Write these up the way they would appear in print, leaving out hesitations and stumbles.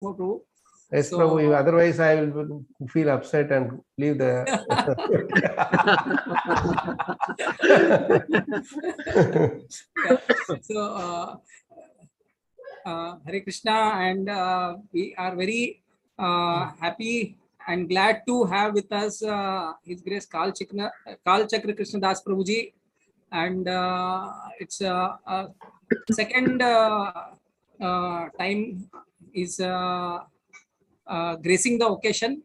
more, Prabhu. Yes, So, Prabhu. Otherwise, I will feel upset and leave the. So, Hare Krishna, and we are very happy and glad to have with us His Grace Kalacakra Krsna Das Prabhuji, and it's second time is gracing the occasion.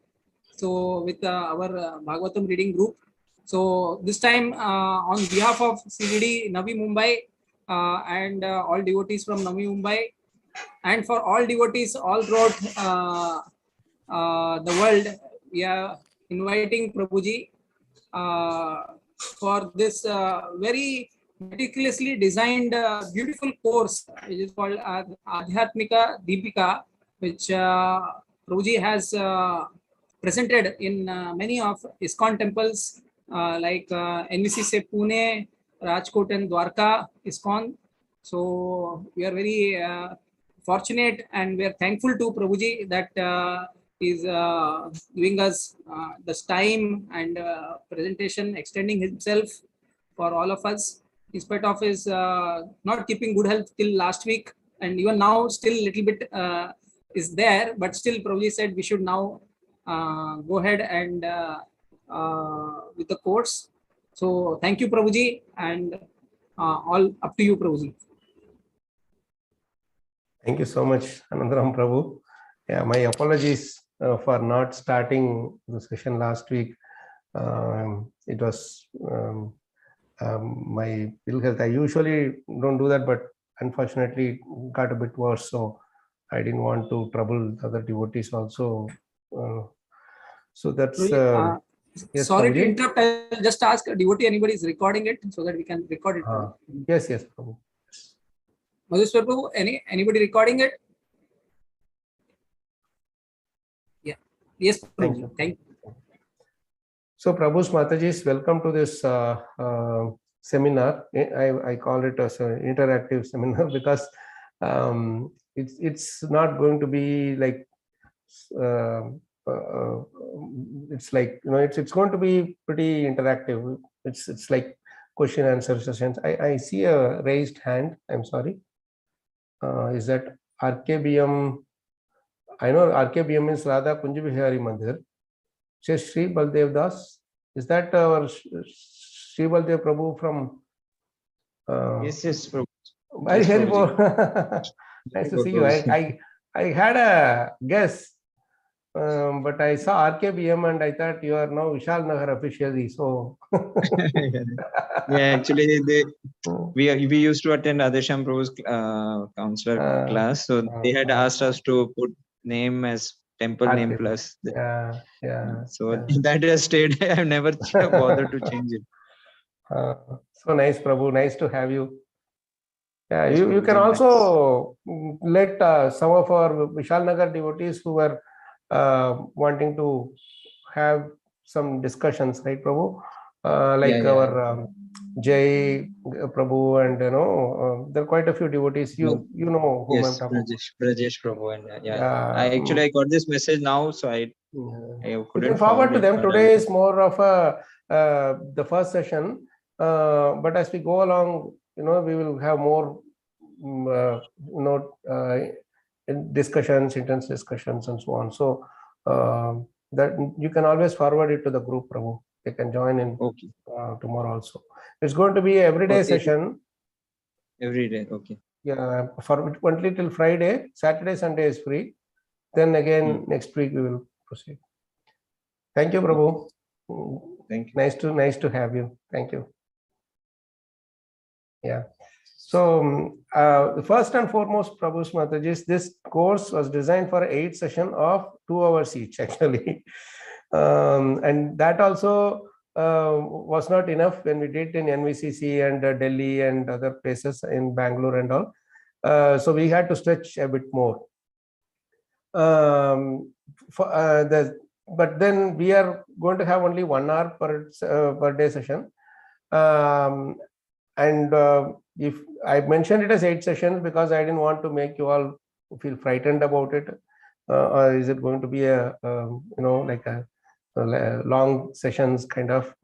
So with our Bhagavatam reading group. So this time on behalf of CVD Navi Mumbai and all devotees from Navi Mumbai, and for all devotees all throughout the world, we are inviting Prabhuji for this very meticulously designed beautiful course, which is called Adhyatmika Deepika, which Prabhuji has presented in many of ISKCON temples like NVCC Pune, Rajkot and Dwarka ISKCON. So we are very fortunate, and we are thankful to Prabhuji that is giving us this time and presentation, extending himself for all of us, in spite of his not keeping good health till last week, and even now still little bit is there, but still Prabhuji said we should now go ahead and with the course. So thank you, Prabhuji, and all up to you, Prabhuji. Thank you so much, Anandaram Prabhu. Yeah, my apologies for not starting the session last week. It was my ill health. I usually don't do that, but unfortunately it got a bit worse. So I didn't want to trouble the other devotees also. So that's... yes, sorry Prabhuji, to interrupt. I'll just ask a devotee, anybody is recording it so that we can record it. Yes, yes, Prabhu. Madhuswar Prabhu, anybody recording it? Yeah. Yes, Prabhu. Thank you. Thank you. So, Prabhu's Matajis, welcome to this seminar. I call it as an interactive seminar because it's not going to be like it's like, you know, it's going to be pretty interactive. It's like question answer sessions. I see a raised hand. I'm sorry. Is that RKBM? I know RKBM is Radha Kunj Bihari Mandir. Says Sri Baldev Das. Is that our Sri Baldev Prabhu from? Yes, yes, Prabhu. Very nice to see you. I had a guess, but I saw RKBM and I thought you are now Vishal Nagar officially. So yeah, actually we used to attend Adhyatma Prabhu's counselor class, so they had asked us to put name as temple name plus. So that has stayed. I have never bothered to change it. So nice, Prabhu. Nice to have you. Yeah, you can also let some of our Vishal Nagar devotees who were wanting to have some discussions, right, Prabhu? Our Jay Prabhu, and you know, there are quite a few devotees. You know whom I'm talking about. Brajesh Prabhu, and I got this message now, so I couldn't. You can forward to them. Today is more of a the first session, but as we go along, you know, we will have more discussions, intense discussions, and so on. So that you can always forward it to the group, Prabhu. They can join in tomorrow also. It's going to be an everyday session. Every day, okay. Yeah, for only till Friday. Saturday, Sunday is free. Then again next week we will proceed. Thank you, Prabhu. Thank you. Nice to have you. Thank you. Yeah. So first and foremost, Prabhu's Matajis, this course was designed for 8 sessions of 2 hours each, actually. And that also was not enough when we did in NVCC and Delhi and other places in Bangalore and all. So we had to stretch a bit more. But then we are going to have only 1 hour per day session. If I mentioned it as 8 sessions because I didn't want to make you all feel frightened about it. or is it going to be a like a long sessions kind of?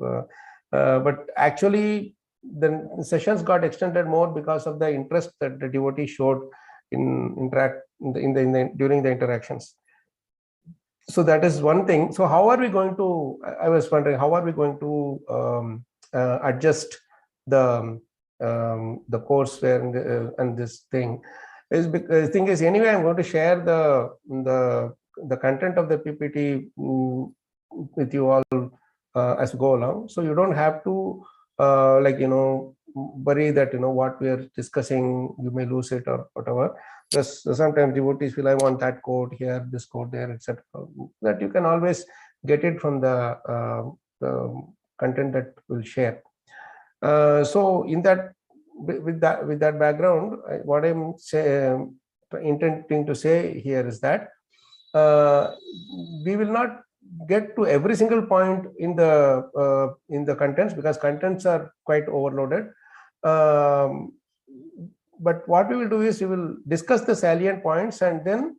But actually, the sessions got extended more because of the interest that the devotee showed in during the interactions. So that is one thing. So how are we going to? I was wondering, how are we going to adjust the courseware and this thing? Is because the thing is, anyway, I'm going to share the content of the PPT with you all as we go along. So you don't have to worry that what we are discussing, you may lose it or whatever. Because sometimes devotees feel, I want that quote here, this quote there, etc. That you can always get it from the content that we'll share. So in that, with that background, what I'm intending to say here is that we will not get to every single point in the contents, because contents are quite overloaded. But what we will do is we will discuss the salient points and then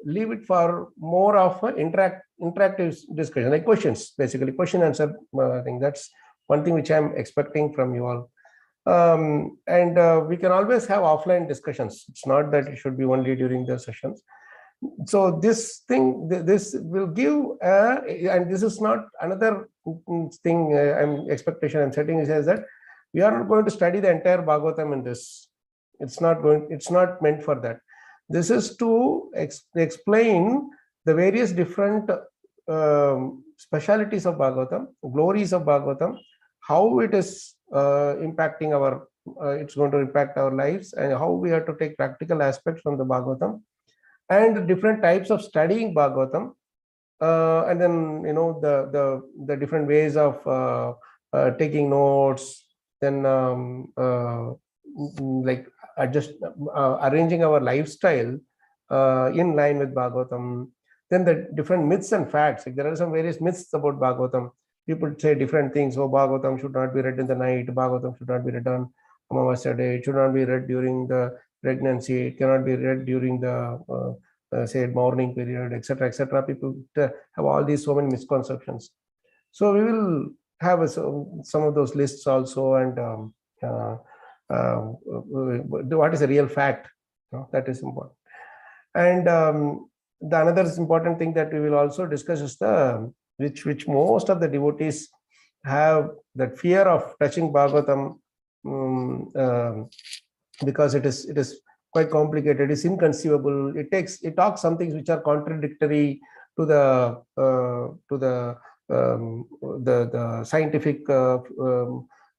leave it for more of an interactive discussion, like questions, basically question answer. I think that's one thing which I'm expecting from you all. And we can always have offline discussions. It's not that it should be only during the sessions. So this thing, this will give, and this is not another thing expectation I'm setting, is that we are not going to study the entire Bhagavatam in this. It's not meant for that. This is to explain the various different specialities of Bhagavatam, glories of Bhagavatam, how it is impacting our, it's going to impact our lives, and how we have to take practical aspects from the Bhagavatam, and different types of studying Bhagavatam, and then the different ways of taking notes, then like arranging our lifestyle in line with Bhagavatam. Then the different myths and facts. Like there are some various myths about Bhagavatam. People say different things. Oh, Bhagavatam should not be read in the night. Bhagavatam should not be read on Amavasya day. It should not be read during the pregnancy. It cannot be read during the say morning period, etc., etc. People have all these so many misconceptions. So we will have some of those lists also, and what is a real fact? That is important. And the another important thing that we will also discuss is the which most of the devotees have, that fear of touching Bhagavatam, because it is quite complicated, it's inconceivable. It talks some things which are contradictory to the scientific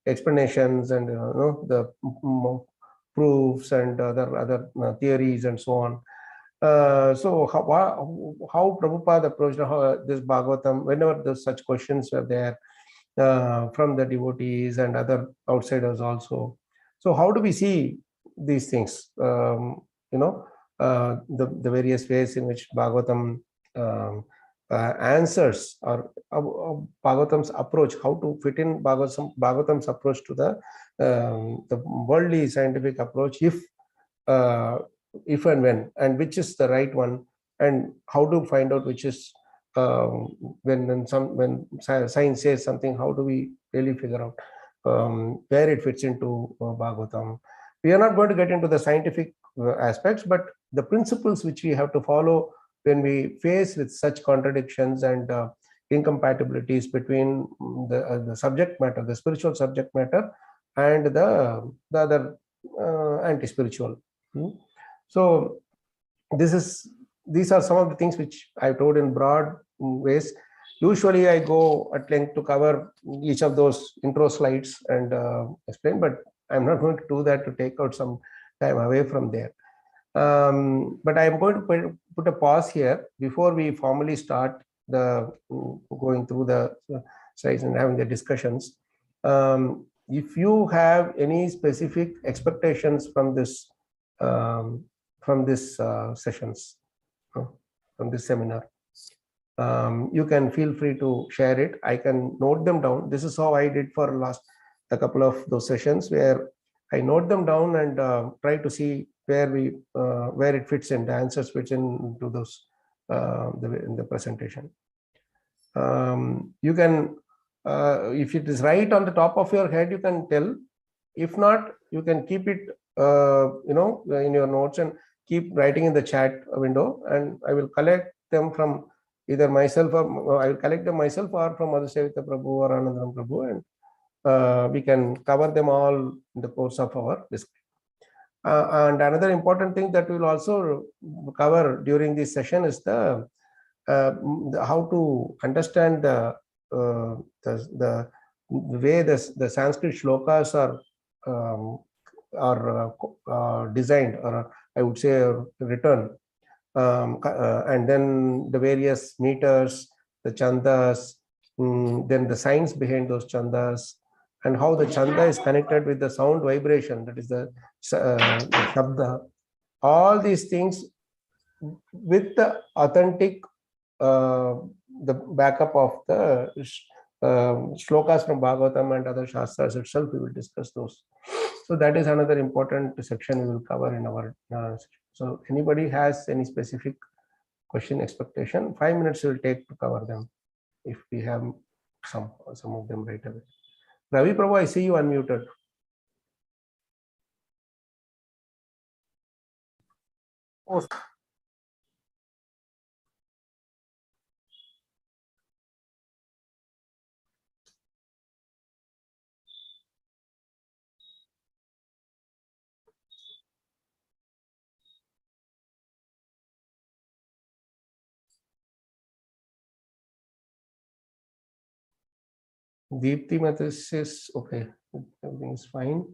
explanations and the proofs and other theories and so on. So how Prabhupada approached this Bhagavatam, whenever such questions were there from the devotees and other outsiders also. So how do we see these things? The various ways in which Bhagavatam answers, or Bhagavatam's approach, how to fit in Bhagavatam's approach to the worldly scientific approach, if and when, and which is the right one, and how to find out which is when science says something, how do we really figure out where it fits into Bhagavatam. We are not going to get into the scientific aspects, but the principles which we have to follow when we face with such contradictions and incompatibilities between the subject matter, the spiritual subject matter, and the other anti-spiritual. So these are some of the things which I've told in broad ways. Usually I go at length to cover each of those intro slides and explain, but I'm not going to do that, to take out some time away from there. But I'm going to put a pause here before we formally start going through the slides and having the discussions. If you have any specific expectations from this sessions, from this seminar, you can feel free to share it. I can note them down. This is how I did for a couple of those sessions, where I note them down and try to see where it fits in, the answers fits into those in the presentation. You can, if it is right on the top of your head, you can tell. If not, you can keep it, in your notes and keep writing in the chat window, and I will collect them from either myself or I will collect them myself or from Adhyatma Prabhu or Anandaram Prabhu, and we can cover them all in the course of our discussion. And another important thing that we will also cover during this session is the how to understand the way the Sanskrit shlokas are designed, or I would say written, and then the various meters, the chandas, then the science behind those chandas, and how the chanda is connected with the sound vibration, that is the shabda. All these things with the authentic the backup of the shlokas from Bhagavatam and other shastras itself, we will discuss those. So that is another important section we will cover in our session. So anybody has any specific question, expectation, 5 minutes will take to cover them, if we have some of them right away. Ravi Prabhu, I see you unmuted. Oh. Deepti Mathis says, okay, everything is fine.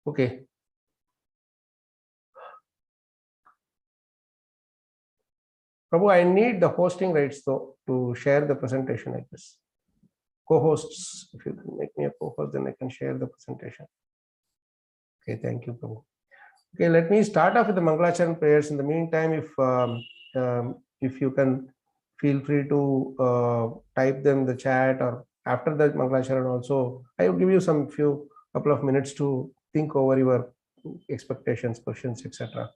Okay. Prabhu, I need the hosting rights though to share the presentation like this. Co-hosts, if you can make me a co-host, then I can share the presentation. Okay, thank you, Prabhu. Okay, let me start off with the Mangalacharan prayers. In the meantime, if you can feel free to type them in the chat, or after the Mangalacharan also, I will give you couple of minutes to think over your expectations, questions, etc.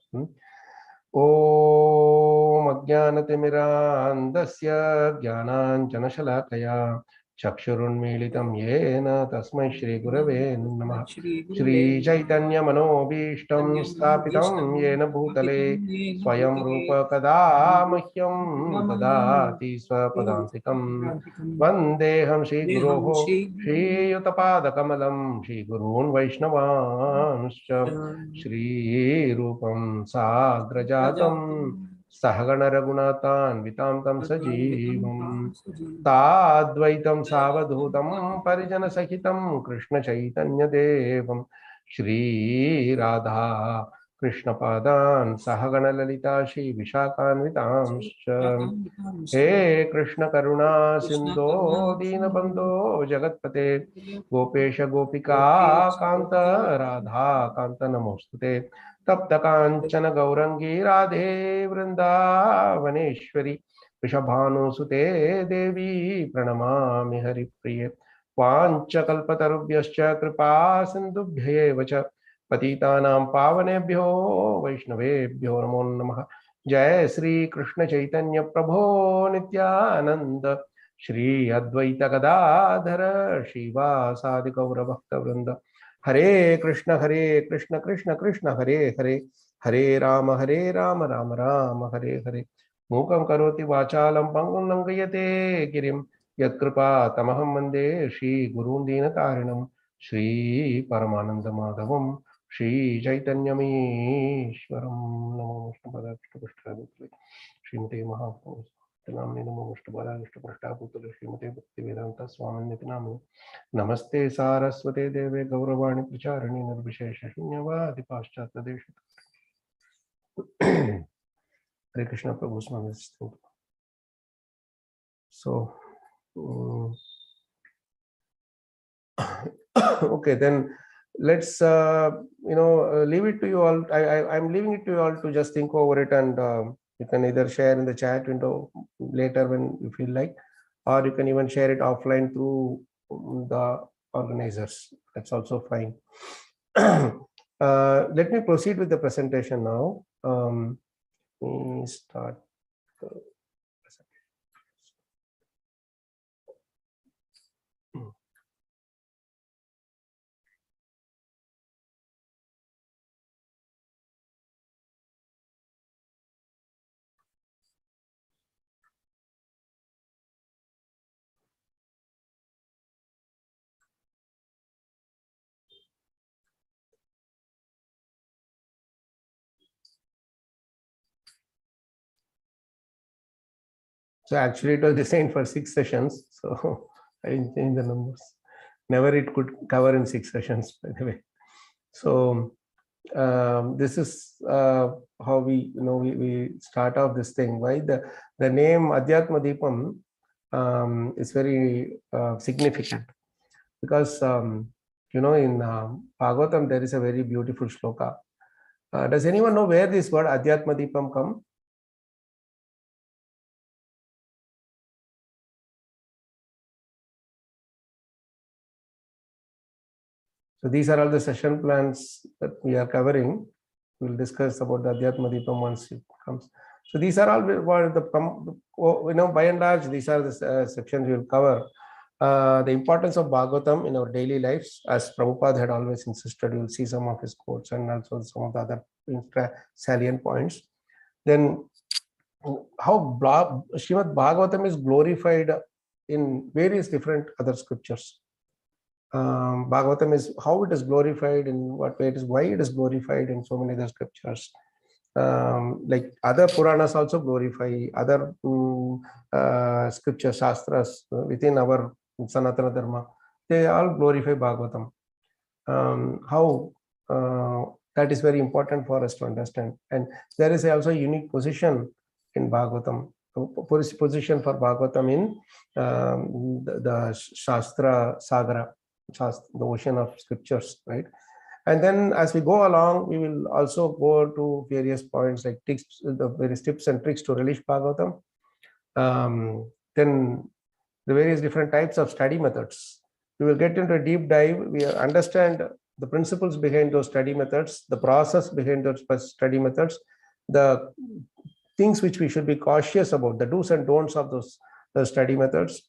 Om Ajnanatimirandasya Jnananjanashalakaya Chakshurunmilitam Yena Tasmai Shri Gurave Namah. Shri Chaitanya Manobishtam Sthapitam Yena Bhutale Swayam Rupa Kada Mahyam Dadati Swapadantikam Vandeham Shri Guroho Shri Yutapada Kamalam Shri Gurun Vaishnavanscha Shri Rupam Sagrajatam Sahagana Raghunathan Vitamtam Sajivam Tadvaitam Savadhutam Parijana Sahitam Krishna Chaitanya Devam Shri Radha Krishna Padan Sahagana Lalita Shri Vishakan Vitamscha He Krishna Karuna Sindho Dinabandho Jagatpate Gopesha Gopika Kanta Radha Kanta Namostute Tapta Kanchana Gaurangi Radhe Vrindavaneshwari Vishabhanu Sute Devi Pranamami Hari Priye Vancha Kalpatarubhyascha Kripa Sindubhye Vacha Patitanam Pavanebhyo Vaishnavebhyo Namo Namaha Jai Sri Krishna Chaitanya Prabhu Nityananda Shri Advaita Gadadhara Shiva Sadi Gaura Bhakta Vrinda Hare Krishna Krishna Krishna Hare Hare Hare Rama Rama Rama Hare Hare Mukam Karoti Vachalam Pangam Nangayate Girim Yatkripa Tamaham Mande Shri Gurun Dinatarinam Shri Paramananda Madhavam Shri Chaitanya Meeshwaram Namo Vishnupada Vishnu Srimate Mahaprabhu Namni Namo Vishnupada Vishnu Prashtaputra Srimate Bhaktivedanta Swami Nitinami Namaste Saraswate Deve Gauravani Pracharani Nirvishesha Shunyavadi Paschatya Desha Hare Krishna Prabhu Swami. So, okay, then let's leave it to you all. I'm leaving it to you all to just think over it, and you can either share in the chat window later when you feel like, or you can even share it offline through the organizers. That's also fine. Let me proceed with the presentation now. Let me start the presentation. So actually it was designed for 6 sessions. So I didn't change the numbers. Never it could cover in 6 sessions, by the way. So this is how we start off this thing. Why the name Adhyatma Dipam is very significant, because in Bhagavatam there is a very beautiful shloka. Does anyone know where this word Adhyatma Dipam come? So these are all the session plans that we are covering. We'll discuss about the Adhyatma Dipam once it comes. So these are all by and large, these are the sections we will cover. The importance of Bhagavatam in our daily lives, as Prabhupada had always insisted. You will see some of his quotes and also some of the other salient points. Then how Srimad Bhagavatam is glorified in various different other scriptures. Bhagavatam is how it is glorified, in what way it is, why it is glorified in so many other scriptures. Like other Puranas also glorify, other scripture shastras within our Sanatana Dharma, they all glorify Bhagavatam. How that is very important for us to understand. And there is also a unique position in Bhagavatam, position for Bhagavatam in the Shastra Sagara, the ocean of scriptures, right? And then as we go along, we will also go to various points like tips, the various tips and tricks to relish Bhagavatam. Then the various different types of study methods. We will get into a deep dive. We understand the principles behind those study methods, the process behind those study methods, the things which we should be cautious about, the do's and don'ts of those study methods,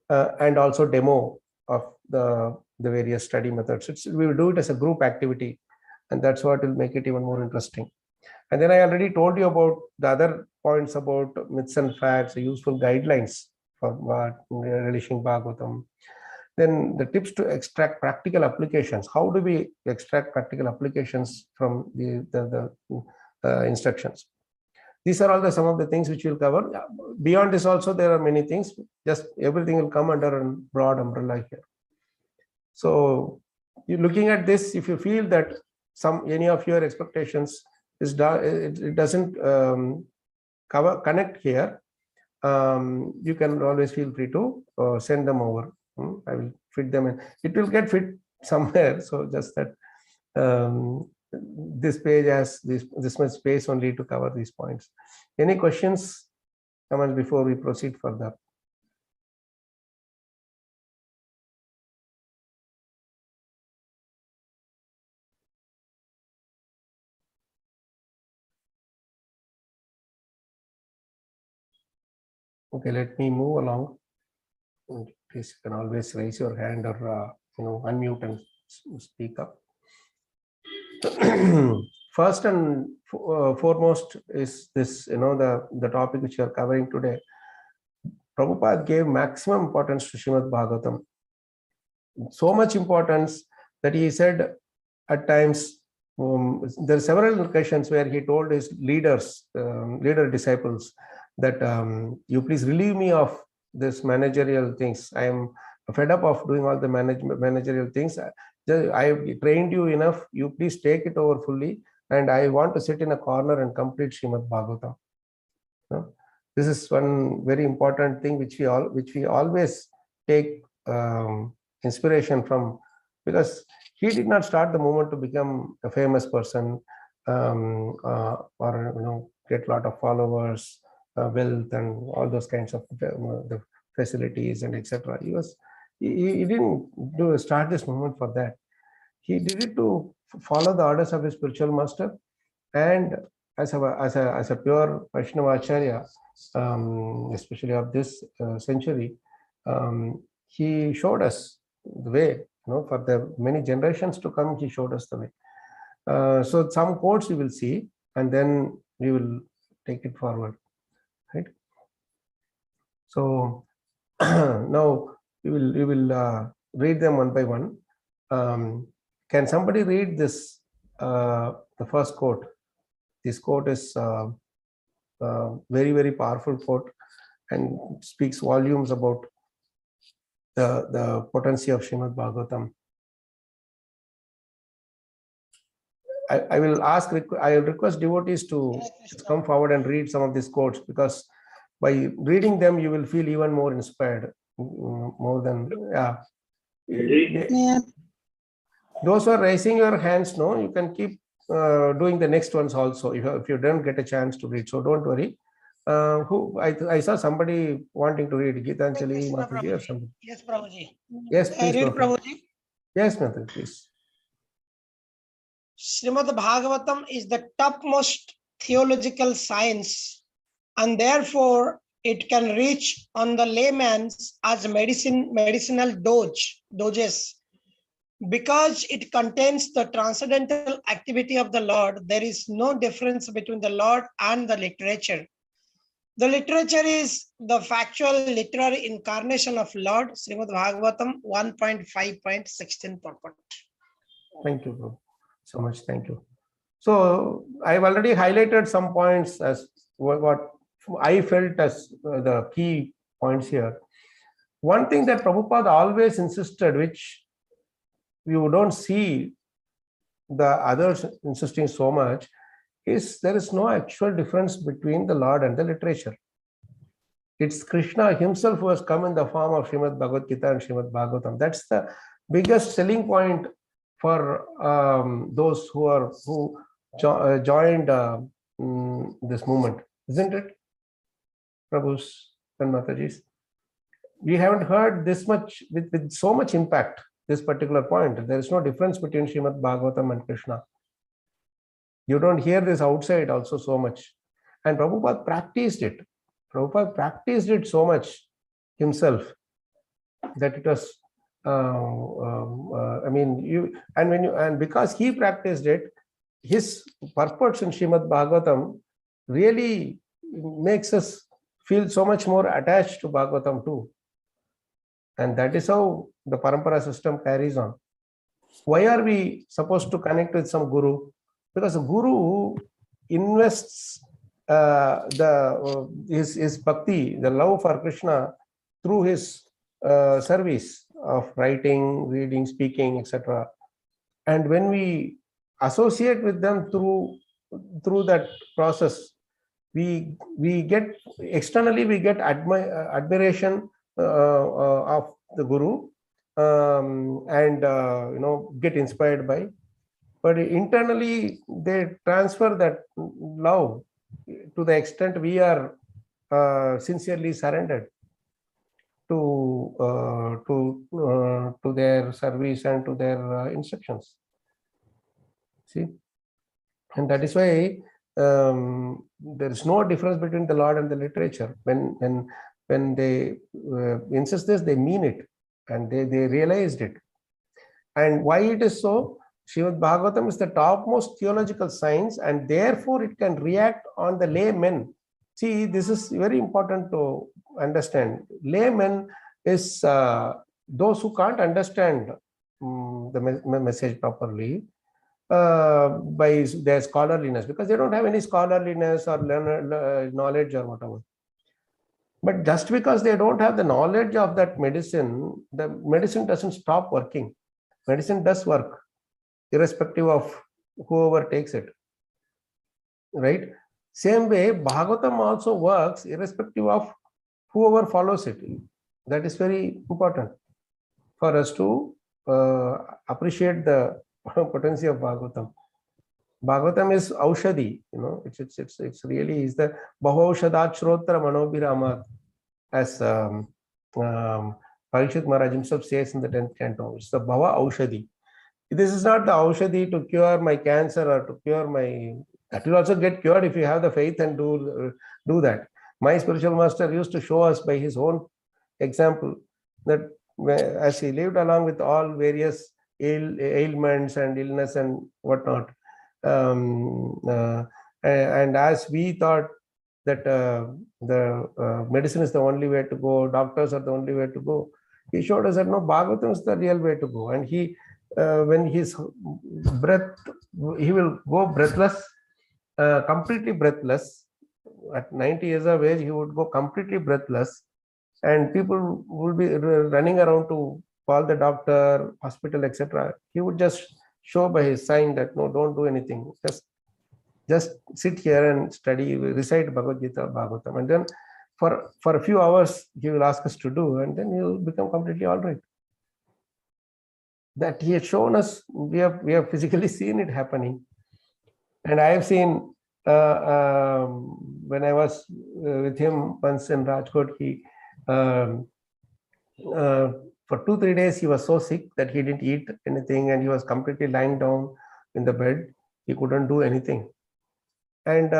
and also demo of the various study methods. We will do it as a group activity, and that's what will make it even more interesting. And then I already told you about the other points about myths and facts, useful guidelines for relishing Bhagavatam. Then the tips to extract practical applications. How do we extract practical applications from the instructions? These are all some of the things which we'll cover. Beyond this also, there are many things. Just everything will come under a broad umbrella here. So you're looking at this, if you feel that any of your expectations is it doesn't connect here, you can always feel free to send them over. I will fit them in. It will get fit somewhere. So just that this page has this much space only to cover these points. Any questions, comments before we proceed further? Okay, let me move along. Please, you can always raise your hand or unmute and speak up. First and foremost is this, the topic which you are covering today. Prabhupada gave maximum importance to Srimad Bhagavatam. So much importance that he said at times, there are several occasions where he told his leader disciples that you please relieve me of this managerial things. I am fed up of doing all the managerial things. I have trained you enough. You please take it over fully, and I want to sit in a corner and complete Srimad Bhagavatam. This is one very important thing which we always take inspiration from, because he did not start the movement to become a famous person or get a lot of followers, wealth, and all those kinds of the facilities and etc. He didn't start this movement for that. he did it to follow the orders of his spiritual master, and as a pure Vaishnava Acharya, especially of this century, he showed us the way. For the many generations to come, he showed us the way. So some quotes we will see, and then we will take it forward, right? So now we will read them one by one. Can somebody read this? The first quote. This quote is very, very powerful quote, and speaks volumes about the potency of Srimad Bhagavatam. I will request devotees to come forward and read some of these quotes, because by reading them you will feel even more inspired, more than Those who are raising your hands, no, you can keep doing the next ones also if you don't get a chance to read. So don't worry. I saw somebody wanting to read Gitanjali Mataji or something. Yes, Prabhuji. Yes, please. I read, Prabhuji. Yes, Mataji, please. Srimad Bhagavatam is the topmost theological science, and therefore it can reach on the layman's as medicinal doses. Because it contains the transcendental activity of the Lord, there is no difference between the Lord and the literature. The literature is the factual literary incarnation of Lord. Srimad Bhagavatam 1.5.16 purport. Thank you, bro. So much. Thank you. So I've already highlighted some points as what I felt as the key points here. One thing that Prabhupada always insisted, which you don't see the others insisting so much, is there is no actual difference between the Lord and the literature. It's Krishna himself who has come in the form of Srimad Bhagavad-gita and Srimad Bhagavatam. That's the biggest selling point for those who joined this movement, isn't it, Prabhus and Matajis? We haven't heard this much with so much impact. This particular point, there is no difference between Srimad Bhagavatam and Krishna. You don't hear this outside also so much. And Prabhupada practiced it. Prabhupada practiced it so much himself that it was, because he practiced it, his purports in Srimad Bhagavatam really makes us feel so much more attached to Bhagavatam too. And that is how the parampara system carries on. Why are we supposed to connect with some guru? Because a guru invests his bhakti, the love for Krishna, through his service of writing, reading, speaking, etc. And when we associate with them through that process, we get externally admiration of the guru, and get inspired by, but internally they transfer that love to the extent we are sincerely surrendered to their service and to their instructions. See, and that is why there is no difference between the Lord and the literature. When they insist this, they mean it, and they realized it. And why it is so? Srimad Bhagavatam is the topmost theological science, and therefore it can react on the laymen. See, this is very important to understand. Laymen is those who can't understand the message properly by their scholarliness, because they don't have any scholarliness or knowledge or whatever. But just because they don't have the knowledge of that medicine, the medicine doesn't stop working. Medicine does work, irrespective of whoever takes it. Right? Same way, Bhagavatam also works irrespective of whoever follows it. That is very important for us to appreciate the potency of Bhagavatam. Bhagavatam is Aushadhi, it's really is the Bahaushadhat Shrotra Manobhiramat, as Parikshit Maharaj himself says in the 10th canto. It's the Bhava Aushadhi. This is not the aushadhi to cure my cancer or to cure my, that will also get cured if you have the faith and do that. My spiritual master used to show us by his own example that as he lived along with all various ailments and illness and whatnot, and as we thought that the medicine is the only way to go, doctors are the only way to go, he showed us that no, Bhagavatam is the real way to go. And he, when his breath, he will go breathless, completely breathless. At 90 years of age, he would go completely breathless, and people will be running around to call the doctor, hospital, etc. He would just show by his sign that no, don't do anything. Just sit here and study, recite Bhagavad-gita, Bhagavatam, and then for a few hours he will ask us to do, and then he will become completely all right. That he has shown us, we have physically seen it happening. And I have seen when I was with him once in Rajkot, he for 2-3 days he was so sick that he didn't eat anything, and he was completely lying down in the bed. He couldn't do anything. And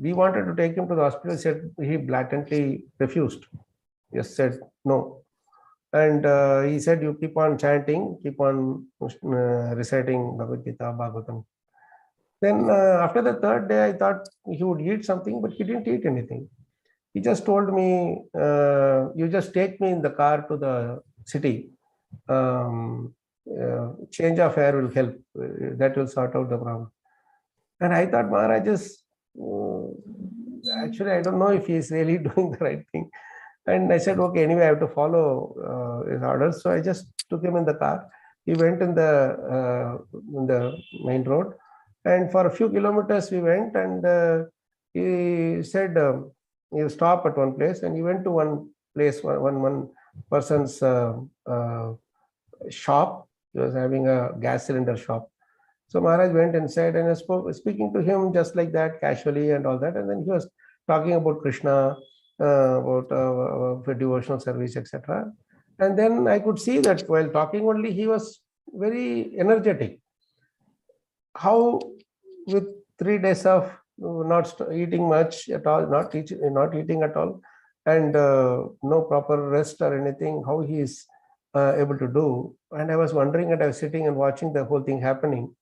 we wanted to take him to the hospital. He blatantly refused. Just said no. And he said, you keep on chanting, keep on reciting Bhagavad-gita, Bhagavatam. Then after the 3rd day, I thought he would eat something, but he didn't eat anything. He just told me, you just take me in the car to the city. Change of air will help. That will sort out the problem. And I thought Maharaj is, actually, I don't know if he is really doing the right thing. And I said, okay, anyway, I have to follow his orders. So I just took him in the car. He went in the main road. And for a few kilometers we went, and he said, he'll stop at one place. And he went to one place, one person's shop. He was having a gas cylinder shop. So Maharaj went inside, and I speaking to him just like that, casually and all that. And then he was talking about Krishna, about devotional service, etc. And then I could see that while talking only, he was very energetic. How with 3 days of not eating much at all, not eating at all, and no proper rest or anything, how he is able to do. And I was wondering, and I was sitting and watching the whole thing happening.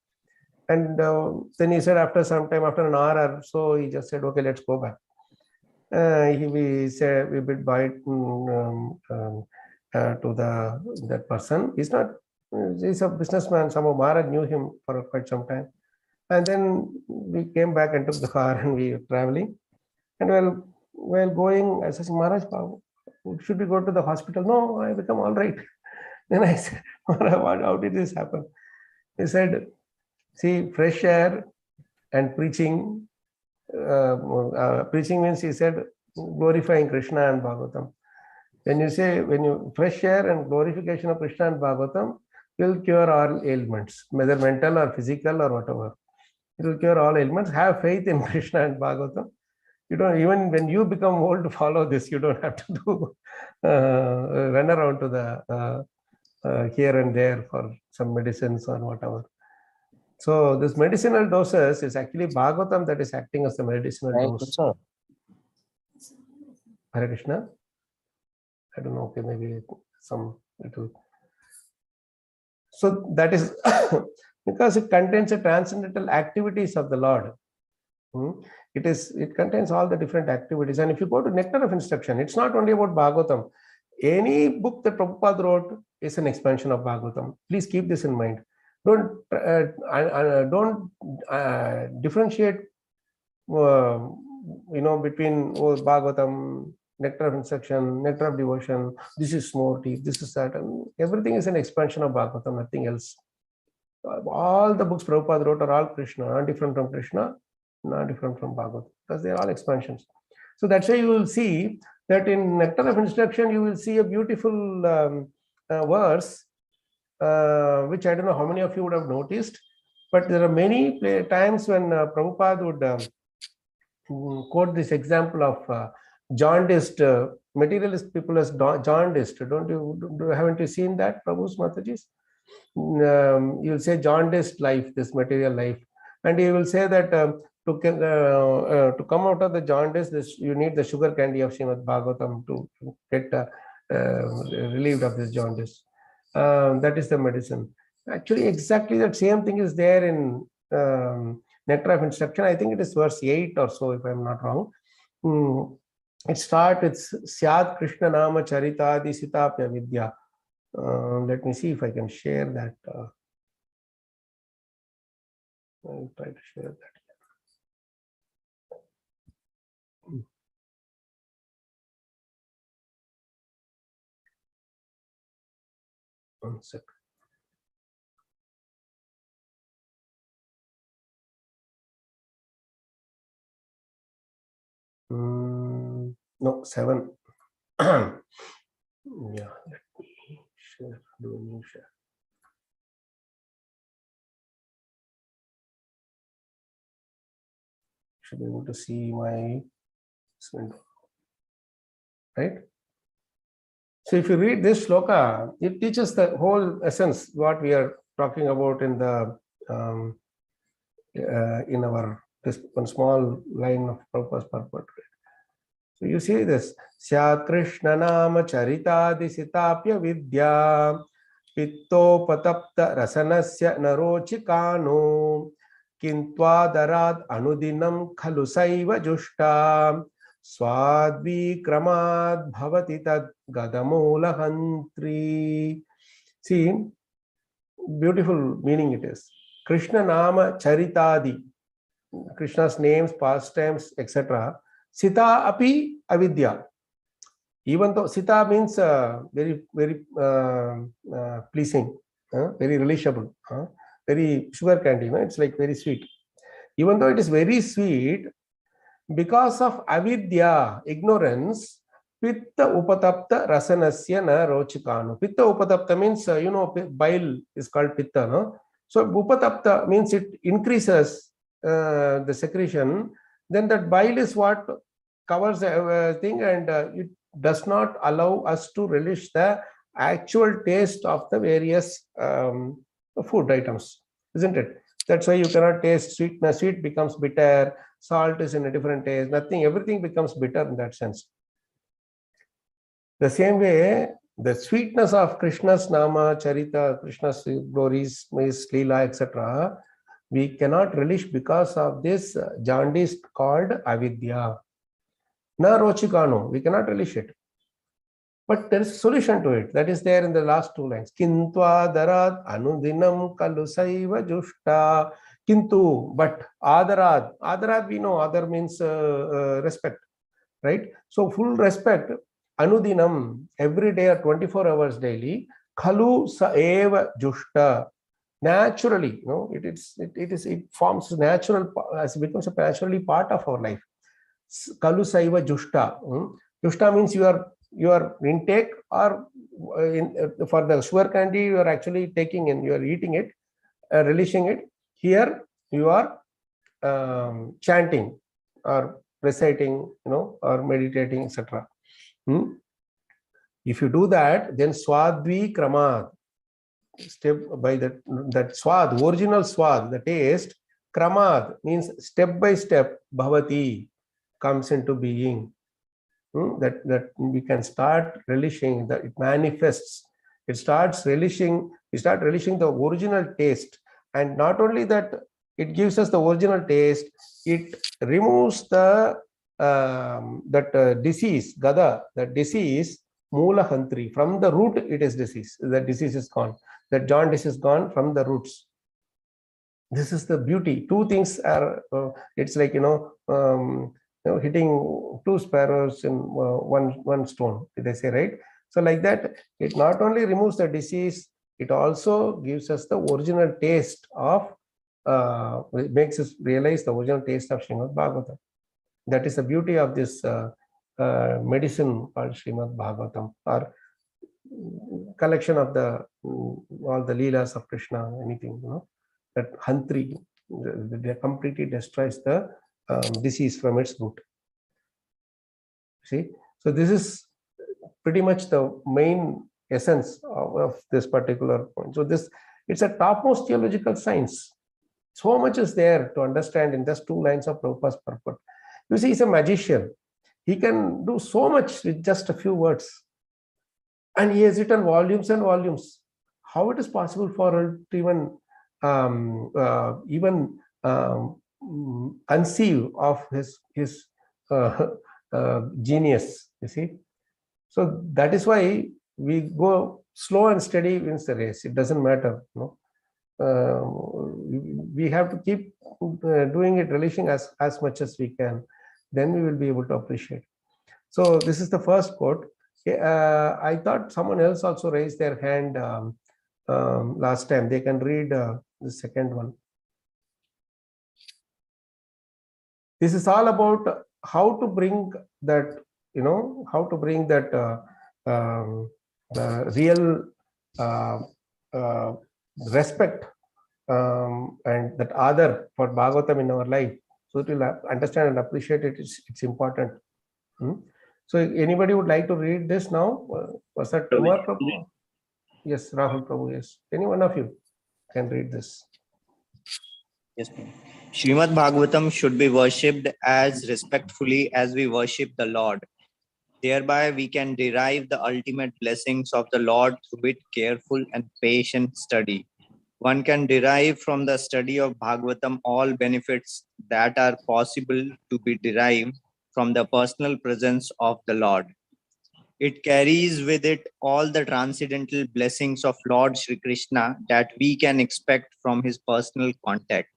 And then he said, after some time, after an hour or so, he just said, okay, let's go back. We said, we bid bye to that person. He's a businessman. Some of Maharaj knew him for quite some time. And then we came back and took the car, and we were traveling. And while going, I said, Maharaj, should we go to the hospital? No, I become all right. Then I said, Maharaj, how did this happen? He said, see, fresh air and preaching. Preaching means, he said, glorifying Krishna and Bhagavatam. When you fresh air and glorification of Krishna and Bhagavatam will cure all ailments, whether mental or physical or whatever. It will cure all ailments. Have faith in Krishna and Bhagavatam. You don't, even when you become old to follow this, you don't have to do run around to the here and there for some medicines or whatever. So this medicinal doses is actually Bhagavatam that is acting as the medicinal dose. Hare Krishna. I don't know. Okay, maybe some little. So that is because it contains the transcendental activities of the Lord. It contains all the different activities. And if you go to Nectar of Instruction, it's not only about Bhagavatam. Any book that Prabhupada wrote is an expansion of Bhagavatam. Please keep this in mind. Don't differentiate, between Bhagavatam, Nectar of Instruction, Nectar of Devotion. This is more deep. This is that, and everything is an expansion of Bhagavatam. Nothing else. All the books Prabhupada wrote are all Krishna, not different from Krishna, not different from Bhagavatam, because they are all expansions. So that's why you will see that in Nectar of Instruction, you will see a beautiful verse, which I don't know how many of you would have noticed, but there are many times when Prabhupada would quote this example of jaundiced, materialist people as jaundiced. Haven't you seen that, Prabhu's Mataji's? you'll say jaundiced life, this material life, and he will say that to come out of the jaundice, you need the sugar candy of Srimad Bhagavatam to get relieved of this jaundice. That is the medicine. Actually, exactly that same thing is there in Nectar of Instruction. I think it is verse 8 or so, if I'm not wrong. It starts with Syad Krishna Nama Charitadi Sitapya Vidya. Let me see if I can share that. I'll try to share that. 1 second. No, 7. Yeah, let me share. Do a new share. Should be able to see my window, right? So if you read this shloka, it teaches the whole essence what we are talking about in the in our this one small line of purpose purport. So you see this Syat Krishna Nama Charitadi Sitapya Vidya Pitto Patapta Rasanasya Narochikano Kintvadarad Anudinam Khalusaiva Jushta Swadvi Kramad Bhavati Tad Gadamula Hantri. See, beautiful meaning it is. Krishna Nama Charitadi, Krishna's names, pastimes, etc. Sita api avidya. Even though Sita means very, very pleasing, very relishable, very sugar candy, it's like very sweet. Even though it is very sweet, because of avidya, ignorance, pitta upatapta rasanasya na rochikano. Pitta upatapta means, bile is called pitta, no? So upatapta means it increases the secretion. Then that bile is what covers everything, and it does not allow us to relish the actual taste of the various food items, isn't it? That's why you cannot taste sweetness. Sweet becomes bitter, salt is in a different taste, nothing, everything becomes bitter in that sense. The same way, the sweetness of Krishna's Nama, Charita, Krishna's glories, his Leela, etc., we cannot relish because of this jaundice called avidya. Na rochikano, we cannot relish it. But there is a solution to it. That is there in the last 2 lines. Kintva darat anudinam kalusaiva jushta. Kintu, but adarad. Adarad we know, adar means respect, right? So full respect, anudinam, every day or 24 hours daily, kalu saeva jushta. Naturally, it forms natural, as it becomes a naturally part of our life. Kalu saiva jushta. Jushta means your intake, or for the sugar candy you are actually taking in, you are eating it, relishing it. Here you are chanting or reciting, or meditating, etc. If you do that, then swadvi kramad, step by that swad, original swad, the taste, kramad means step by step, bhavati, comes into being. That we can start relishing, that it manifests, it starts relishing, we start relishing the original taste. And not only that, it gives us the original taste, it removes the disease, gada, the disease, mula hantri, from the root it is disease, the disease is gone, that jaundice is gone from the roots. This is the beauty. Two things are, it's like, hitting 2 sparrows in one stone, they say, right? So like that, it not only removes the disease, it also gives us the original taste of, it makes us realize the original taste of Srimad Bhagavatam. That is the beauty of this medicine called Srimad Bhagavatam, or collection of all the leelas of Krishna, anything, that hantri, they completely destroys the disease from its root. See, so this is pretty much the main essence of this particular point. So it's a topmost theological science. So much is there to understand in just 2 lines of Prabhupada's purport. You see, he's a magician. He can do so much with just a few words. And he has written volumes and volumes. How it is possible for him to even conceive of his genius, you see. So that is why we go slow and steady wins the race. It doesn't matter, we have to keep doing it, relishing as much as we can. Then we will be able to appreciate. So this is the first quote. I thought someone else also raised their hand last time. They can read the second one. This is all about how to bring that, how to bring that real respect and that other for Bhagavatam in our life. So to understand and appreciate it, it's important. So anybody would like to read this now? Was that Kumar Prabhu? Yes, Rahul Prabhu, yes. Any one of you can read this. Yes, ma'am. Srimad Bhagavatam should be worshipped as respectfully as we worship the Lord. Thereby we can derive the ultimate blessings of the Lord through its careful and patient study. One can derive from the study of Bhagavatam all benefits that are possible to be derived from the personal presence of the Lord. It carries with it all the transcendental blessings of Lord Shri Krishna that we can expect from his personal contact.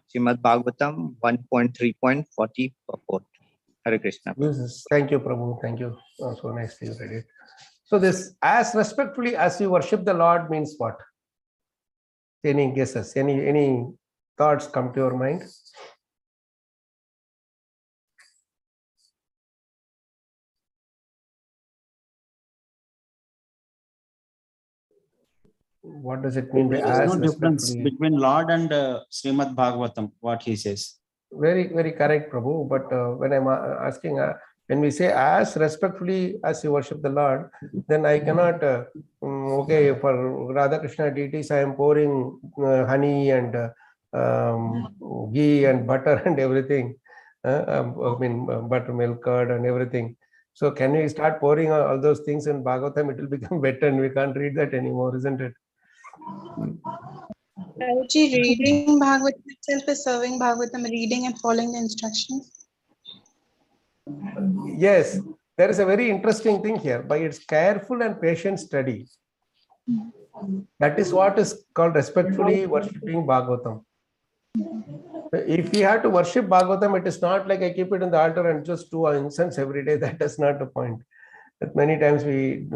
Srimad Bhagavatam 1.3.40 purport. Hare Krishna. Thank you, Prabhu. Thank you. So nicely you read it. So this, as respectfully as you worship the Lord, means what? Any guesses? Any thoughts come to your mind? What does it mean by There is as no difference respectfully? between Lord and Srimad Bhagavatam, what he says. Very, very correct, Prabhu. But when I'm asking, when we say as respectfully as you worship the Lord, then I cannot, okay, for Radha Krishna deities, I am pouring honey and ghee and butter and everything. Buttermilk, curd and everything. So can we start pouring all those things in Bhagavatam? It will become better and we can't read that anymore, isn't it? Prabhuji, reading Bhagavatam itself is serving Bhagavatam, reading and following the instructions. Yes, there is a very interesting thing here. By its careful and patient study, that is what is called respectfully worshipping Bhagavatam. If we have to worship Bhagavatam, it is not like I keep it in the altar and just do incense every day. That is not the point. That many times we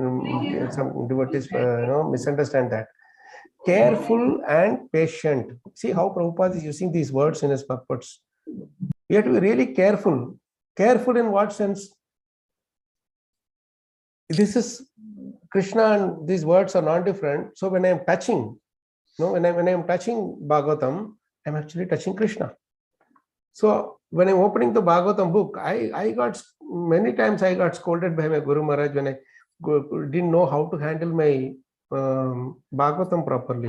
some devotees misunderstand that. Careful and patient. See how Prabhupada is using these words in his purports. We have to be really careful. Careful in what sense? This is Krishna and these words are not different. So when I am touching, when I am touching Bhagavatam, I am actually touching Krishna. So when I'm opening the Bhagavatam book, I got many times I got scolded by my Guru Maharaj when I didn't know how to handle my Bhagavatam properly,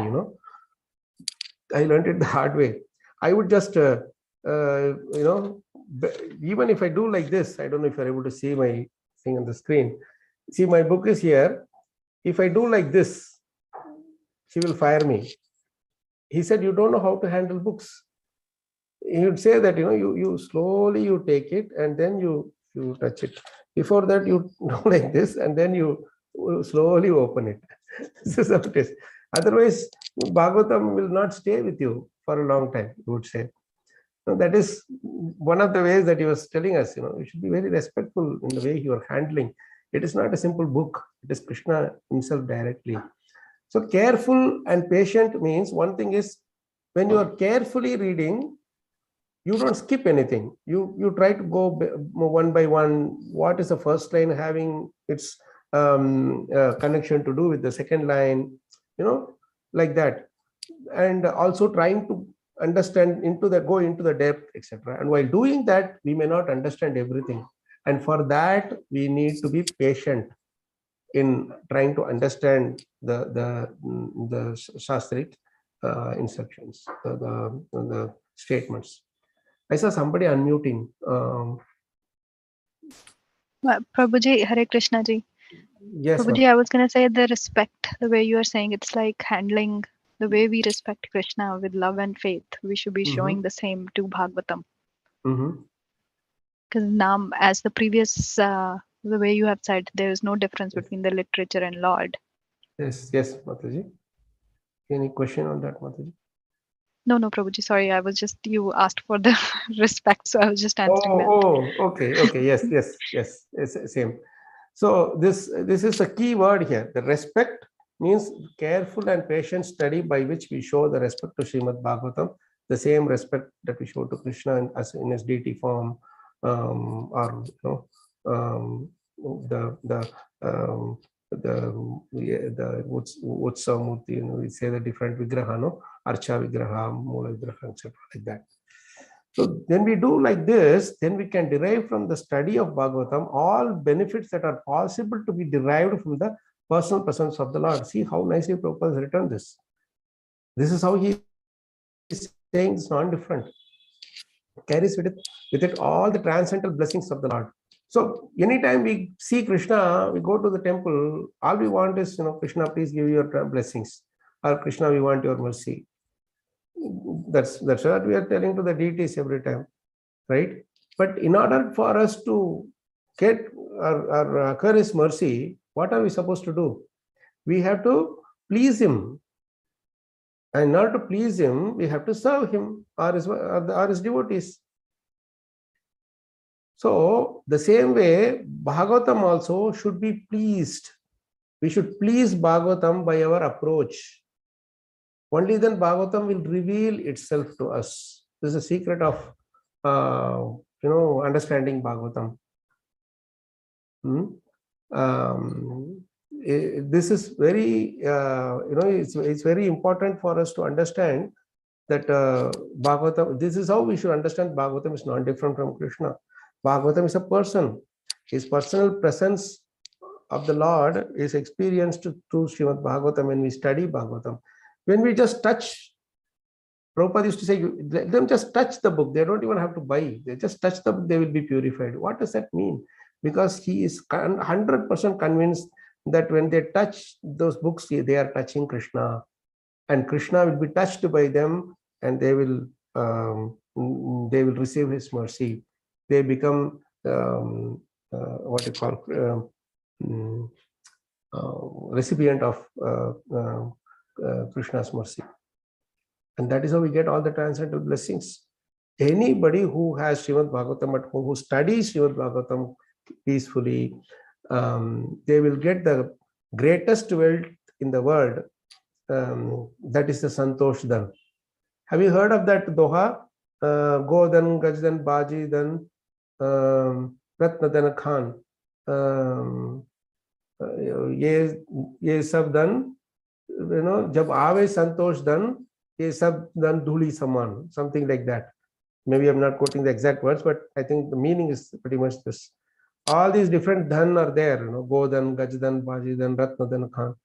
I learned it the hard way. I would just, even if I do like this, I don't know if you're able to see my thing on the screen. See, my book is here. If I do like this, she will fire me. He said, you don't know how to handle books. He would say that, you slowly you take it and then you touch it. Before that, you do like this and then you slowly open it. This is how it is. Otherwise, Bhagavatam will not stay with you for a long time, you would say. So that is one of the ways that he was telling us, you should be very respectful in the way you are handling. It is not a simple book. It is Krishna himself directly. So careful and patient means one thing is when you are carefully reading, you don't skip anything. You try to go one by one. What is the first line having its connection to do with the second line, like that. And also trying to understand go into the depth, etc. And while doing that, we may not understand everything. And for that, we need to be patient. in trying to understand the Shastric instructions, the statements. I saw somebody unmuting. Prabhuji, Hare Krishna ji. Yes, Prabhuji, I was going to say the respect, the way you are saying, it's like handling the way we respect Krishna with love and faith. We should be showing the same to Bhagavatam. Because now, as the previous, the way you have said, there is no difference between the literature and Lord. Yes, Mataji. Any question on that, Mataji? No, Prabhuji, sorry, I was just, you asked for the respect, so I was just answering that. Okay, yes, same. So this is a key word here. The respect means careful and patient study by which we show the respect to Srimad Bhagavatam, the same respect that we show to Krishna as in his deity form, or the Utsamurti, we say the different vigraha, no? Archa vigraha, Mula vigraha, etc. like that. So when we do like this, then we can derive from the study of Bhagavatam all benefits that are possible to be derived from the personal presence of the Lord. See how nicely Prabhupada has written this. This is how he is saying it's non-different. Carries with it all the transcendental blessings of the Lord. So anytime we see Krishna, we go to the temple, all we want is, Krishna, please give your blessings. Or Krishna, we want your mercy. That's what we are telling to the deities every time, right? But in order for us to get or occur his mercy, what are we supposed to do? We have to please him. And in order to please him, we have to serve him or his devotees. So the same way, Bhagavatam also should be pleased. We should please Bhagavatam by our approach. Only then Bhagavatam will reveal itself to us. This is a secret of, understanding Bhagavatam. This is very, it's very important for us to understand that Bhagavatam, this is how we should understand Bhagavatam is not different from Krishna. Bhagavatam is a person. His personal presence of the Lord is experienced through Srimad Bhagavatam when we study Bhagavatam. When we just touch, Prabhupada used to say, let them just touch the book. They don't even have to buy. They just touch the book, they will be purified. What does that mean? Because he is 100% convinced that when they touch those books, they are touching Krishna. And Krishna will be touched by them and they will receive his mercy. They become, recipient of Krishna's mercy. And that is how we get all the transcendental blessings. Anybody who has Srimad Bhagavatam at home, who studies Srimad Bhagavatam peacefully, they will get the greatest wealth in the world. That is the Santosh Dan. Have you heard of that Doha? Godan, Gajdan, Baji, Dan, Ratna Dan Khan. Ye sab dan, jab aave santosh dan, ye sab dan dhuli saman, something like that. Maybe I'm not quoting the exact words, but I think the meaning is pretty much this. All these different dhan are there, Godan, Gajdan, Baji Dan, Ratna Dan Khan.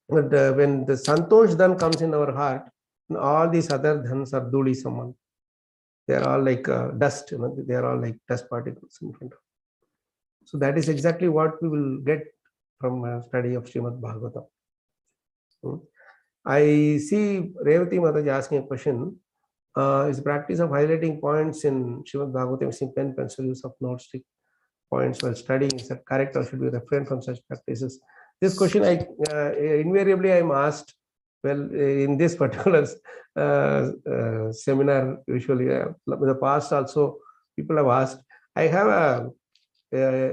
But when the santosh dan comes in our heart, all these other dhans are dhuli saman. They are all like dust, they are all like dust particles in front of. So that is exactly what we will get from a study of Srimad Bhagavatam. I see Revati Mataji asking a question. Is the practice of highlighting points in Srimad Bhagavatam using pen, pencil, use of notes, stick points while studying, is that correct or should we refrain from such practices? This question invariably I'm asked, well, in this particular seminar, usually in the past also people have asked. I have a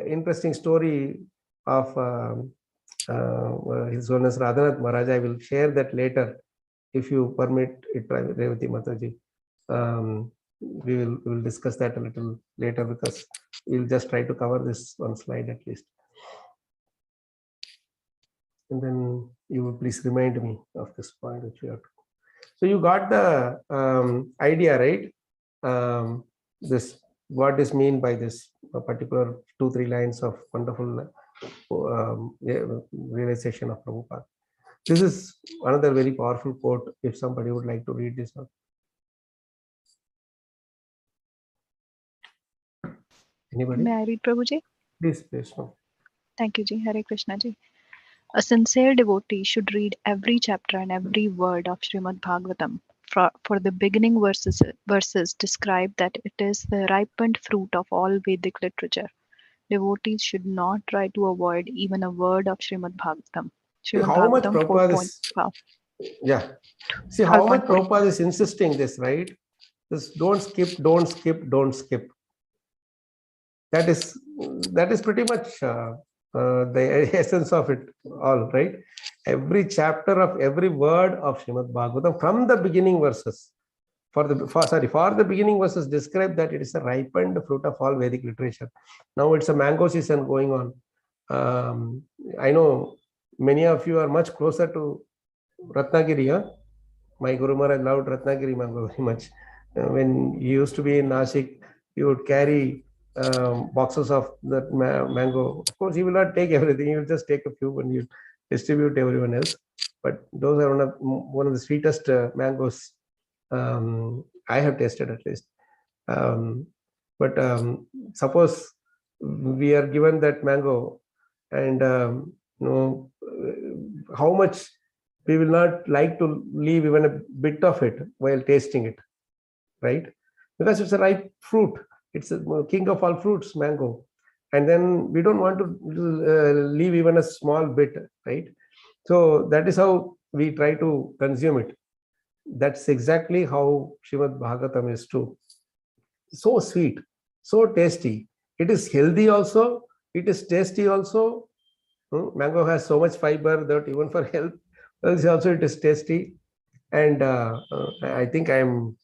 interesting story of His Holiness Radhanath Maharaj. I will share that later, if you permit it, Revati Mataji. We will discuss that a little later because we'll just try to cover this one slide at least. And then you will please remind me of this point which we have to. So you got the idea, right? This what is mean by this particular 2-3 lines of wonderful realization of Prabhupada. This is another very powerful quote. If somebody would like to read this one. Anybody? May I read, Prabhuji? Please, please. No. Thank you, Ji. Hare Krishna Ji. A sincere devotee should read every chapter and every word of Srimad Bhagavatam. For the beginning verses describe that it is the ripened fruit of all Vedic literature. Devotees should not try to avoid even a word of Srimad Bhagavatam. Srimad How much Bhagavatam Prabhupada is, yeah. See how much Prabhupada is insisting this, right? This don't skip, don't skip, don't skip. That is pretty much the essence of it all, right? Every chapter of every word of Srimad Bhagavatam from the beginning verses. For the beginning verses describe that it is a ripened fruit of all Vedic literature. Now it's a mango season going on. I know many of you are much closer to Ratnagiri. Huh? My Guru Maharaj loved Ratnagiri mango very much. When he used to be in Nashik, he would carry boxes of that mango. Of course, he will not take everything. He will just take a few and you distribute everyone else. But those are one of the sweetest mangoes I have tasted, at least. But suppose we are given that mango, and how much we will not like to leave even a bit of it while tasting it, right? Because it's a ripe fruit. It's a king of all fruits, mango. And then we don't want to leave even a small bit, right? So that is how we try to consume it. That's exactly how Srimad Bhagavatam is too. So sweet, so tasty. It is healthy also. It is tasty also. Mango has so much fiber that even for health, also it is tasty. And I think I'm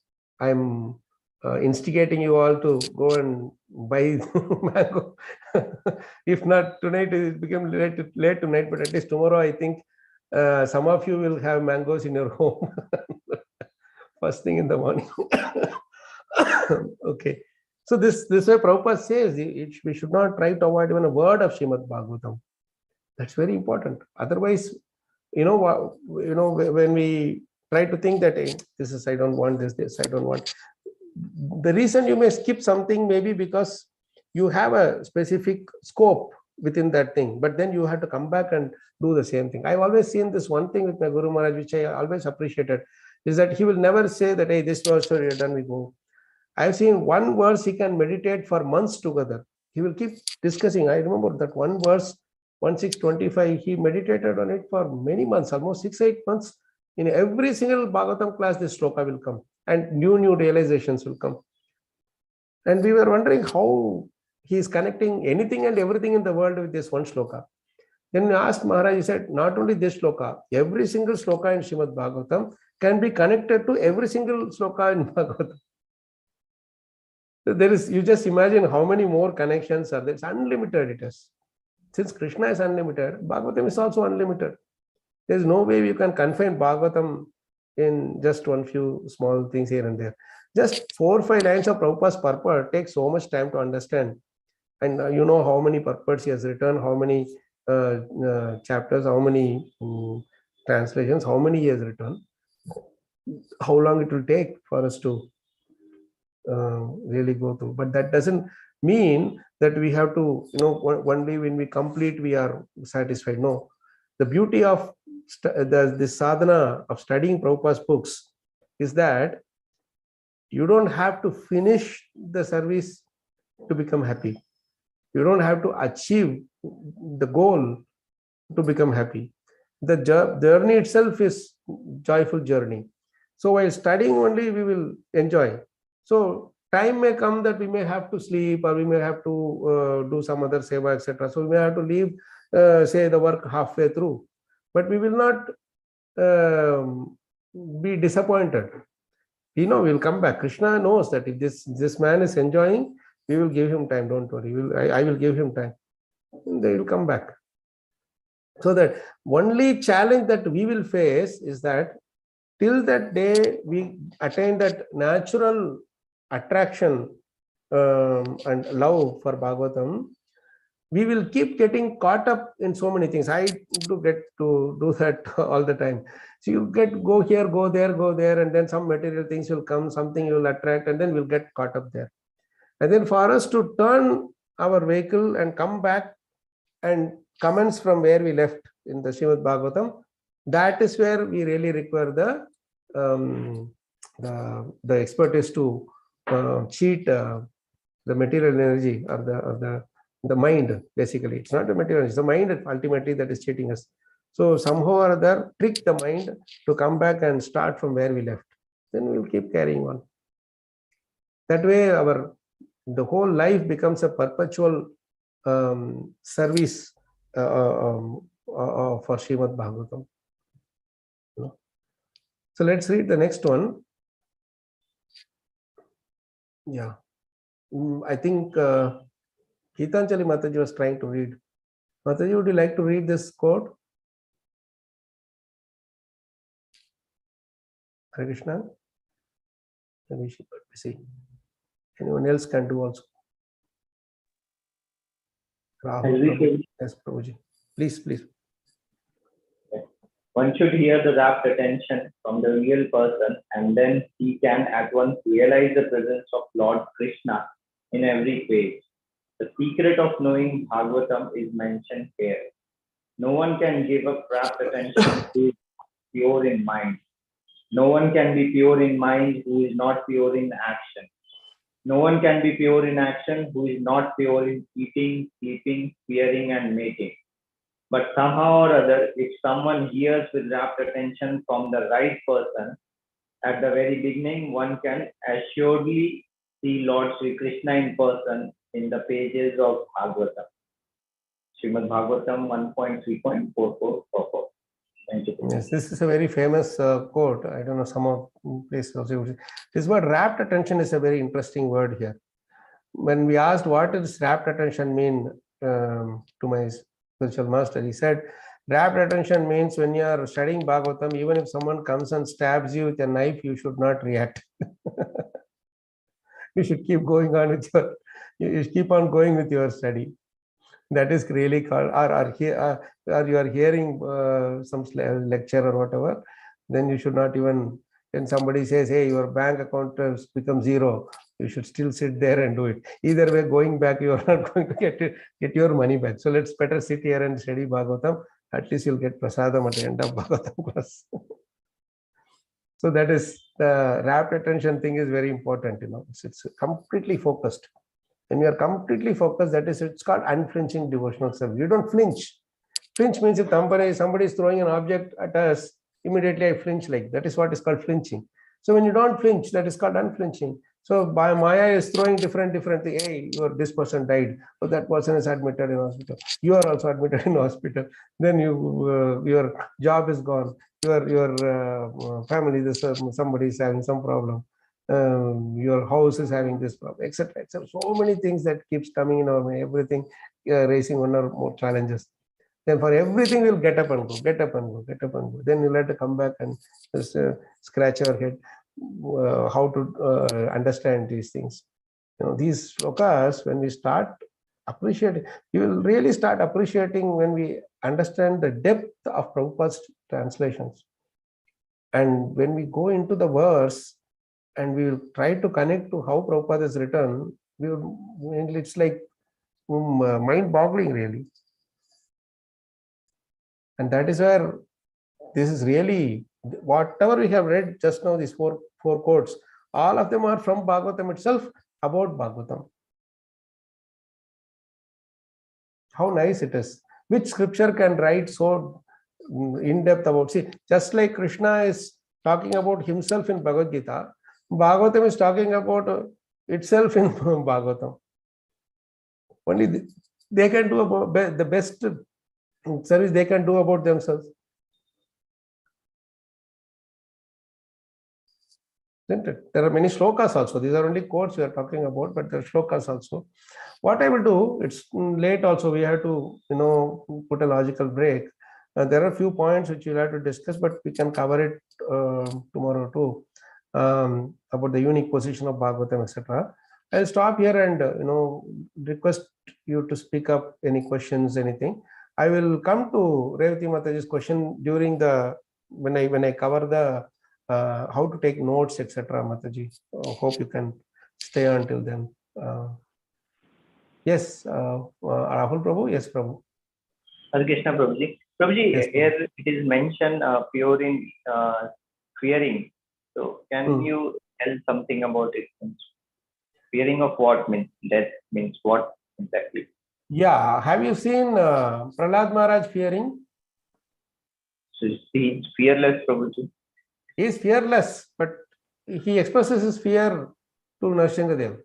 instigating you all to go and buy mango. If not tonight, it became late tonight, but at least tomorrow, I think some of you will have mangoes in your home first thing in the morning. Okay, so this way Prabhupada says we should not try to avoid even a word of Srimad Bhagavatam. That's very important. Otherwise, when we try to think that, hey, this is, I don't want this I don't want. The reason you may skip something may be because you have a specific scope within that thing, but then you have to come back and do the same thing. I've always seen this one thing with my Guru Maharaj, which I always appreciated, is that he will never say that, hey, this verse you're done, we go. I've seen one verse he can meditate for months together. He will keep discussing. I remember that one verse, 1625, he meditated on it for many months, almost 6-8 months. In every single Bhagavatam class, this sloka will come and new realizations will come. And we were wondering how he is connecting anything and everything in the world with this one sloka. Then we asked Maharaj, he said, not only this sloka, every single sloka in Srimad Bhagavatam can be connected to every single sloka in Bhagavatam. So you just imagine how many more connections are there. It's unlimited, it is. Since Krishna is unlimited, Bhagavatam is also unlimited. There's no way you can confine Bhagavatam in just one few small things here and there. Just 4 or 5 lines of Prabhupada's purport takes so much time to understand. And you know how many purports he has written, how many chapters, how many translations, how many he has written, how long it will take for us to really go through. But that doesn't mean that we have to, only when we complete, we are satisfied. No. The beauty of the sadhana of studying Prabhupada's books is that you don't have to finish the service to become happy. You don't have to achieve the goal to become happy. The journey itself is joyful journey. So while studying only, we will enjoy. So time may come that we may have to sleep, or we may have to do some other seva, etc. So we may have to leave, say, the work halfway through. But we will not be disappointed. We will come back. Krishna knows that if this man is enjoying, we will give him time. Don't worry. I will give him time. And they will come back. So that only challenge that we will face is that till that day we attain that natural attraction and love for Bhagavatam, we will keep getting caught up in so many things. I do get to do that all the time. So you go here, go there, and then some material things will come, something you will attract, and then we'll get caught up there. And then for us to turn our vehicle and come back and commence from where we left in the Srimad Bhagavatam, that is where we really require the expertise to cheat the material energy or the mind. Basically, it's not the material, it's the mind ultimately that is cheating us. So somehow or other, trick the mind to come back and start from where we left. Then we will keep carrying on. That way, the whole life becomes a perpetual service for Srimad Bhagavatam. So let's read the next one. Yeah, I think Geetanjali Mataji was trying to read. Mataji, would you like to read this quote? Hare Krishna. Maybe she got busy. Anyone else can do also. Rahul, yes, Prabhuji. Please. One should hear the rapt attention from the real person, and then he can at once realize the presence of Lord Krishna in every page. The secret of knowing Bhagavatam is mentioned here. No one can give up rapt attention who is pure in mind. No one can be pure in mind who is not pure in action. No one can be pure in action who is not pure in eating, sleeping, fearing, and making. But somehow or other, if someone hears with rapt attention from the right person, at the very beginning, one can assuredly see Lord Sri Krishna in person in the pages of Bhagavatam. Srimad Bhagavatam 1.3.4444. Thank you. Yes, this is a very famous quote. I don't know, some of places also. This word rapt attention is a very interesting word here. When we asked what does rapt attention mean to my spiritual master, he said, rapt attention means when you are studying Bhagavatam, even if someone comes and stabs you with a knife, you should not react. You should keep going on with you keep on going with your study. That is really called, or you are hearing some lecture or whatever, then you should not even, when somebody says, hey, your bank account has become zero, you should still sit there and do it. Either way, going back, you are not going to get your money back. So let's better sit here and study Bhagavatam. At least you'll get prasadam at the end of Bhagavatam class. So that is, the rapt attention thing is very important, it's completely focused. When you are completely focused, that is, it's called unflinching devotional service. You don't flinch. Flinch means if somebody is throwing an object at us, immediately I flinch like that is what is called flinching. So when you don't flinch, that is called unflinching. So by Maya is throwing different things. Hey, this person died. So that person is admitted in hospital. You are also admitted in hospital. Then your job is gone. Your family, somebody is having some problem. Your house is having this problem, etc. So many things that keeps coming in our way, everything raising one or more challenges. Then for everything we'll get up and go. Then you'll have to come back and just scratch our head how to understand these things. These shlokas, when we start appreciating, you will really start appreciating when we understand the depth of Prabhupada's translations. And when we go into the verse, and we will try to connect to how Prabhupada is written, it's like mind-boggling, really. And that is where this is really, whatever we have read just now, these four quotes, all of them are from Bhagavatam itself, about Bhagavatam. How nice it is. Which scripture can write so in-depth about, see, just like Krishna is talking about himself in Bhagavad-gita, Bhagavatam is talking about itself in Bhagavatam. Only they can do about the best service they can do about themselves. Isn't it? There are many shlokas also. These are only quotes we are talking about, but there are shlokas also. What I will do, it's late also, we have to, put a logical break. There are a few points which we'll have to discuss, but we can cover it tomorrow too. About the unique position of Bhagavatam, etc. I'll stop here and request you to speak up any questions, anything. I will come to Revati Mataji's question during the when I cover the how to take notes, etc. Mataji, hope you can stay until then. Yes, Rahul Prabhu. Yes, Prabhu. Hare Krishna, Prabhuji. Prabhuji, Yes, here it is mentioned fearing. So, can you tell something about it? Fearing of what means? Death means what exactly? Yeah, have you seen Prahlad Maharaj fearing? So he is fearless, Prabhuji. He is fearless, but he expresses his fear to Nrsimhadev.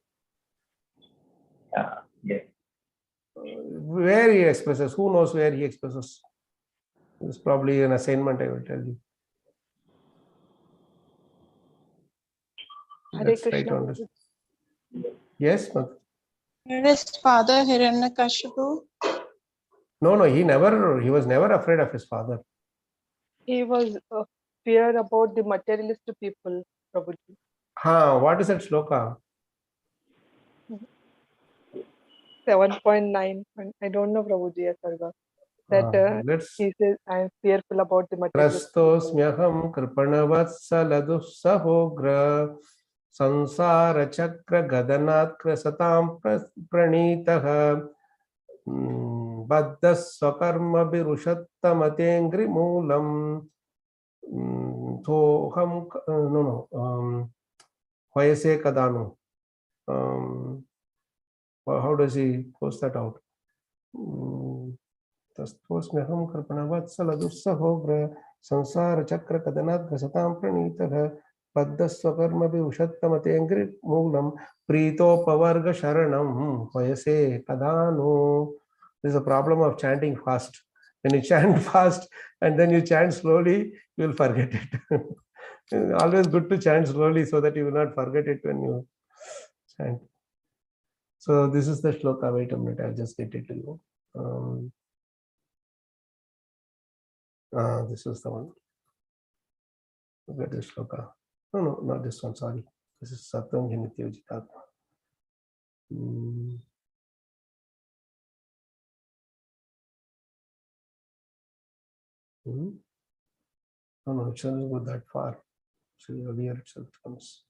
Yes. Where he expresses, who knows where he expresses? It's probably an assignment, I will tell you. Hare Krishna. Yes, Mother. Where is Father Hiranyakashipu? No, he was never afraid of his father. He was fear about the materialistic people, Prabhuji. What is that shloka? 7.9. I don't know, Prabhuji. I forgot. That he says, I am fearful about the materialistic people. Krastosmyaham kripanavatsaladussahogra sansara chakra gadanat krasatam pranitaha baddas swakarma birushattamate moolam soham hoyase kadano. How does he post that out? Tastosmyaham karpanavatsaladussahobra sansara chakra kadanat grasatam pranitah paddaswakarma bhushattamate moolam prito pavarga sharanam hoyase kadano. There's a problem of chanting fast. When you chant fast and then you chant slowly, you will forget it. Always good to chant slowly so that you will not forget it when you chant. So this is the shloka. Wait a minute, I'll just get it to you. This is the one. Look at this shloka. No, not this one. Sorry. This is Satyam Hinitya Jitatma. No, it shouldn't go that far. So earlier itself comes.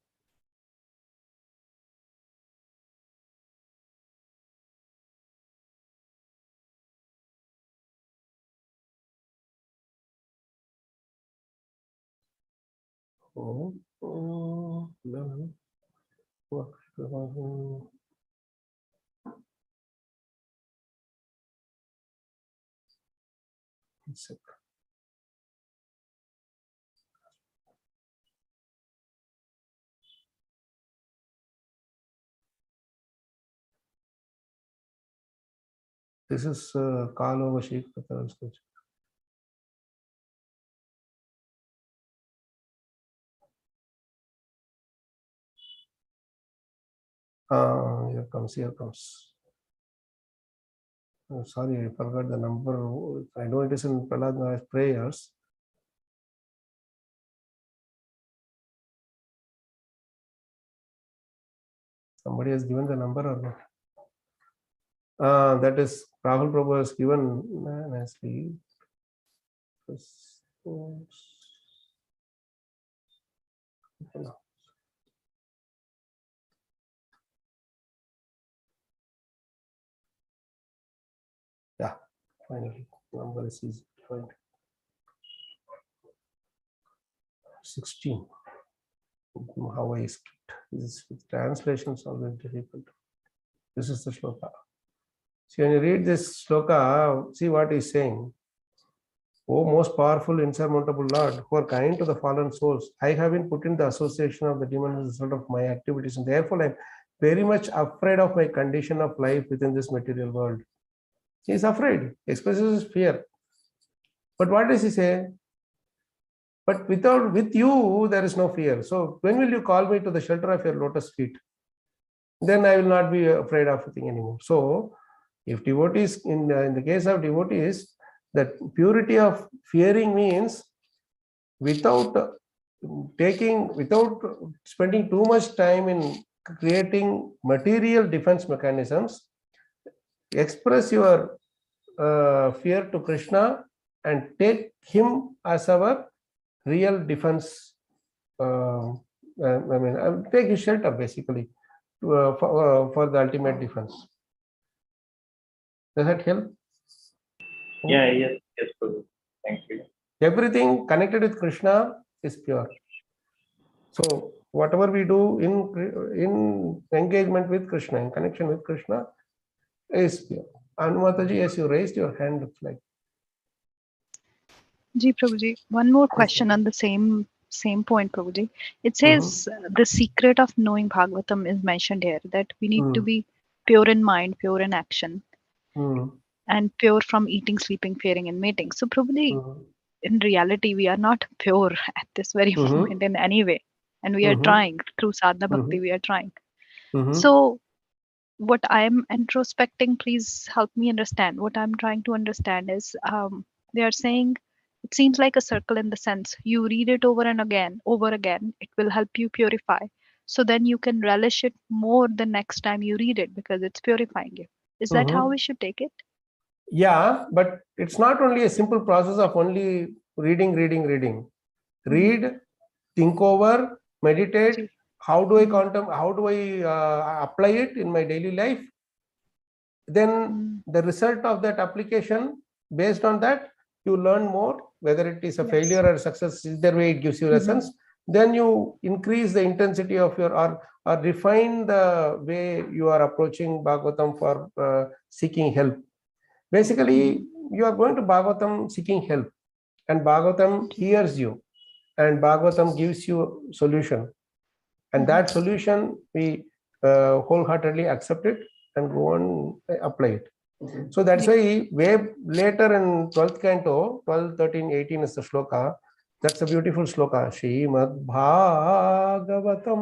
This is Kalo Vashik Patal. Here comes. Oh, sorry, I forgot the number. I know it is in Prahlad Maharaj prayers. Somebody has given the number or not? That is Rahul Prabhu has given nicely. Yeah, finally, number is easy to find. 16. How I skipped. This translation is always difficult. This is the shloka. See, when you read this shloka, see what he's saying. O most powerful, insurmountable Lord, who are kind to the fallen souls, I have been put in the association of the demons as a result of my activities, and therefore I am very much afraid of my condition of life within this material world. He is afraid, expresses his fear. But what does he say? But with you, there is no fear. So when will you call me to the shelter of your lotus feet? Then I will not be afraid of anything anymore. So if devotees, in the case of devotees, that purity of fearing means without spending too much time in creating material defense mechanisms, express your fear to Krishna and take him as our real defense. Take his shelter basically for the ultimate defense. Does that help? Yeah, yes, Prabhu. Thank you. Everything connected with Krishna is pure. So whatever we do in engagement with Krishna, in connection with Krishna, is pure. Anumataji, yes, you raised your hand, looks like. Ji Prabhuji, one more question on the same point, Prabhuji. It says the secret of knowing Bhagavatam is mentioned here, that we need to be pure in mind, pure in action, and pure from eating, sleeping, fearing, and mating. So Prabhuji, in reality, we are not pure at this very moment in any way. And we are trying through sadhana bhakti, we are trying. So what I'm introspecting, please help me understand. What I'm trying to understand is they are saying it seems like a circle in the sense you read it over and over again, it will help you purify. So then you can relish it more the next time you read it because it's purifying you. Is that how we should take it? Yeah, but it's not only a simple process of only reading. Read, think over, meditate. How do I apply it in my daily life? Then the result of that application, based on that, you learn more, whether it is a failure or success, either way it gives you lessons. Then you increase the intensity of your, or refine the way you are approaching Bhagavatam for seeking help. Basically, you are going to Bhagavatam seeking help, and Bhagavatam hears you, and Bhagavatam gives you solution. And that solution, we wholeheartedly accept it and go on apply it. So that's why way later in 12th canto, 12, 13, 18 is the shloka. That's a beautiful shloka. Srimad Bhagavatam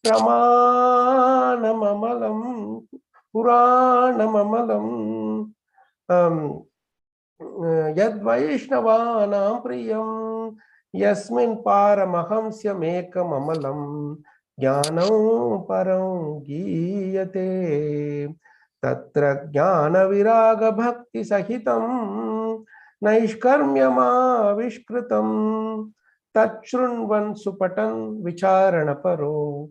Pramanamamalam Puranamamalam Yad Vaishnavanam Priyam Yasmin Paramahamsya Mekam Amalam Jnanam Param Giyate Tatra Jnana Viraga Bhakti Sahitam Naishkarmyama Vishkritam Tachrunvan Supatan Vicharana Paro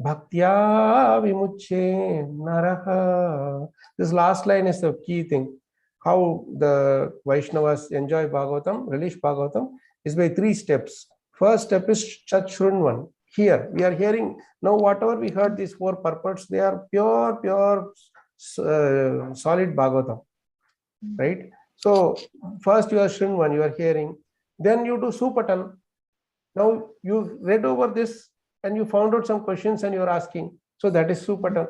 Bhaktya Vimuche Naraha. This last line is the key thing. How the Vaishnavas enjoy Bhagavatam, relish Bhagavatam, is by 3 steps. First step is Chachrunvan. Here, we are hearing, now whatever we heard, these 4 purports, they are pure, solid Bhagavatam, right? So, first you are Shrunvan, you are hearing. Then you do Supatan. Now, you read over this and you found out some questions and you are asking. So, that is Supatan.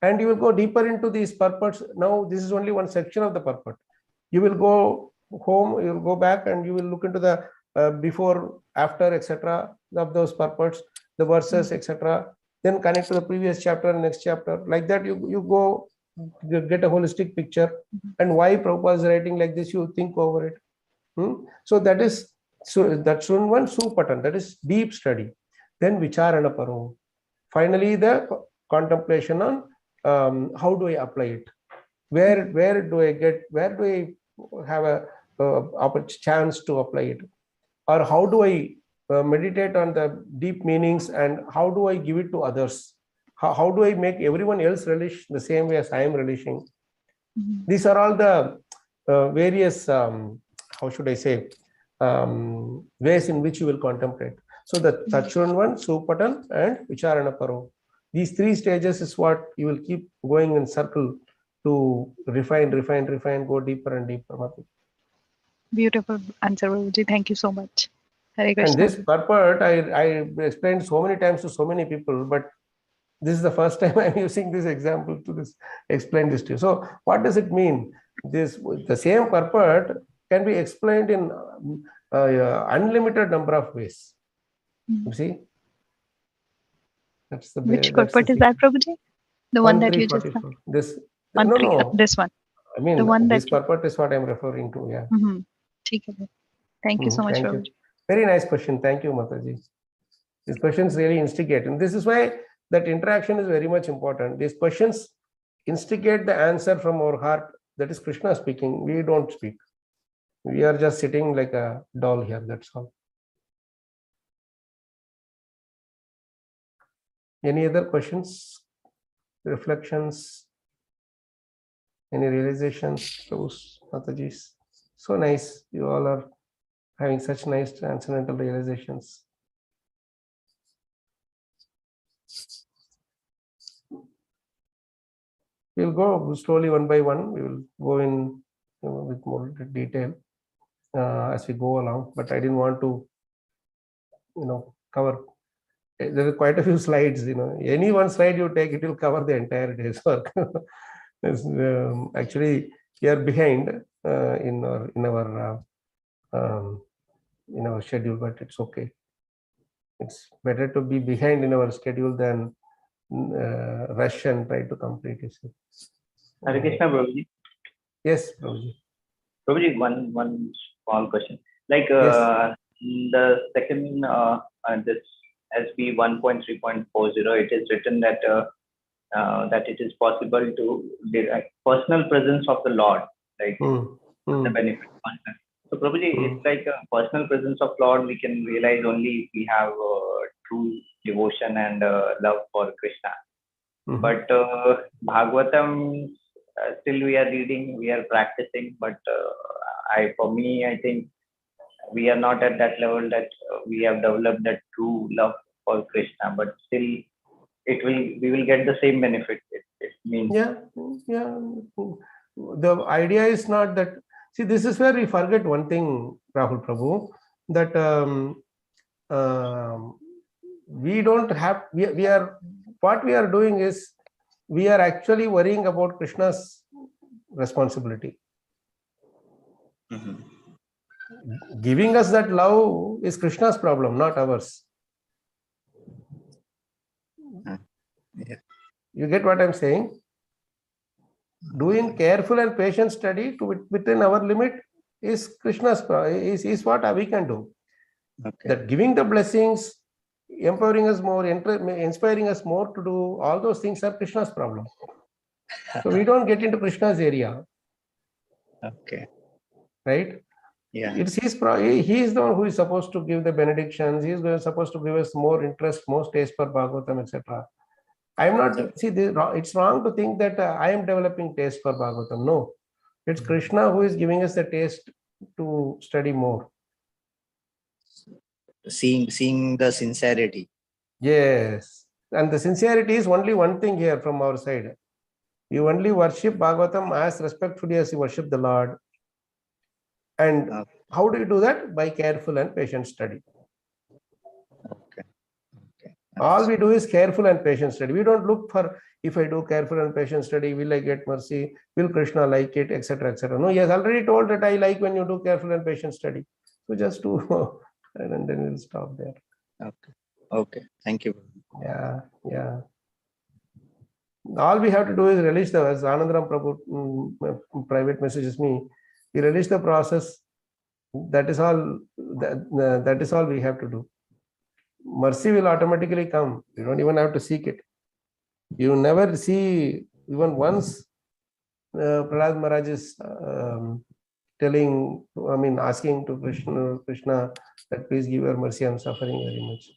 And you will go deeper into these purports. Now, this is only one section of the purport. You will go home, you will go back and you will look into the before, after, etc. of those purports, the verses, etc. Then connect to the previous chapter and next chapter. Like that, you go get a holistic picture. And why Prabhupada is writing like this, you think over it. So that is, that's one Supatan, that is deep study. Then Vicharana Paro. Finally, the contemplation on how do I apply it? Where do I have a chance to apply it? Or how do I meditate on the deep meanings and how do I give it to others? How do I make everyone else relish the same way as I am relishing? These are all the various, how should I say, ways in which you will contemplate. So the Tachrunvan, Supatan and Vicharana Paro. These 3 stages is what you will keep going in circle to refine, go deeper and deeper. Beautiful answer, Prabhuji. Thank you so much. Hare Krishna. And this purport, I explained so many times to so many people, but this is the first time I'm using this example to explain this to you. So what does it mean? The same purport can be explained in unlimited number of ways. You see? That's the Which purport is that, Prabhuji? The one that you just said? This one. This one. I mean, the one this purport is what I'm referring to. Yeah. Thank you so much, Prabhuji. Very nice question. Thank you, Mataji. These questions really instigate, and this is why that interaction is very much important. These questions instigate the answer from our heart. That is Krishna speaking. We don't speak. We are just sitting like a doll here. That's all. Any other questions, reflections, any realizations, those Matajis? So nice. You all are having such nice transcendental realizations. We'll go slowly one by one. We will go in with more detail as we go along. But I didn't want to, cover. There are quite a few slides. Any one slide you take, it will cover the entire day's work. Actually, we are behind in our schedule, but it's okay. It's better to be behind in our schedule than rush and try to complete it. Hare Krishna, Prabhuji. Yes, Prabhuji. Prabhuji, one small question. Like Yes. in the second this SB 1.3.40, it is written that that it is possible to derive personal presence of the Lord, like the benefit. So Prabhuji, it's like a personal presence of Lord we can realize only if we have true devotion and love for Krishna. But Bhagavatam, still we are reading, we are practicing, but for me, I think we are not at that level that we have developed that true love for Krishna, but still we will get the same benefit. It means. Yeah. The idea is not that. See, this is where we forget one thing, Rahul Prabhu, that we don't have. We are. What we are doing is we are actually worrying about Krishna's responsibility. Giving us that love is Krishna's problem, not ours. Yeah. You get what I'm saying? Doing careful and patient study within our limit is Krishna's is what we can do. Okay. That giving the blessings, empowering us more, inspiring us more to do all those things are Krishna's problem. So we don't get into Krishna's area. Okay. Right? Yeah. It's his he is the one who is supposed to give the benedictions. He is supposed to give us more interest, more taste for Bhagavatam, etc. I am not, see, it's wrong to think that I am developing taste for Bhagavatam. No, it's Krishna who is giving us the taste to study more. Seeing the sincerity. Yes, and the sincerity is only one thing here from our side. You only worship Bhagavatam as respectfully as you worship the Lord. And how do you do that? By careful and patient study. Okay. All we do is careful and patient study. We don't look for, if I do careful and patient study, will I get mercy? Will Krishna like it, etc., etc. No, he has already told that I like when you do careful and patient study. So just do, and then we'll stop there. Okay. Thank you. Yeah. All we have to do is relish the, as Anandaram Prabhu private messages me, we relish the process. That is all. That is all we have to do. Mercy will automatically come. You don't even have to seek it. You never see, even once Prahlad Maharaj is asking to Krishna that please give her mercy, I'm suffering very much.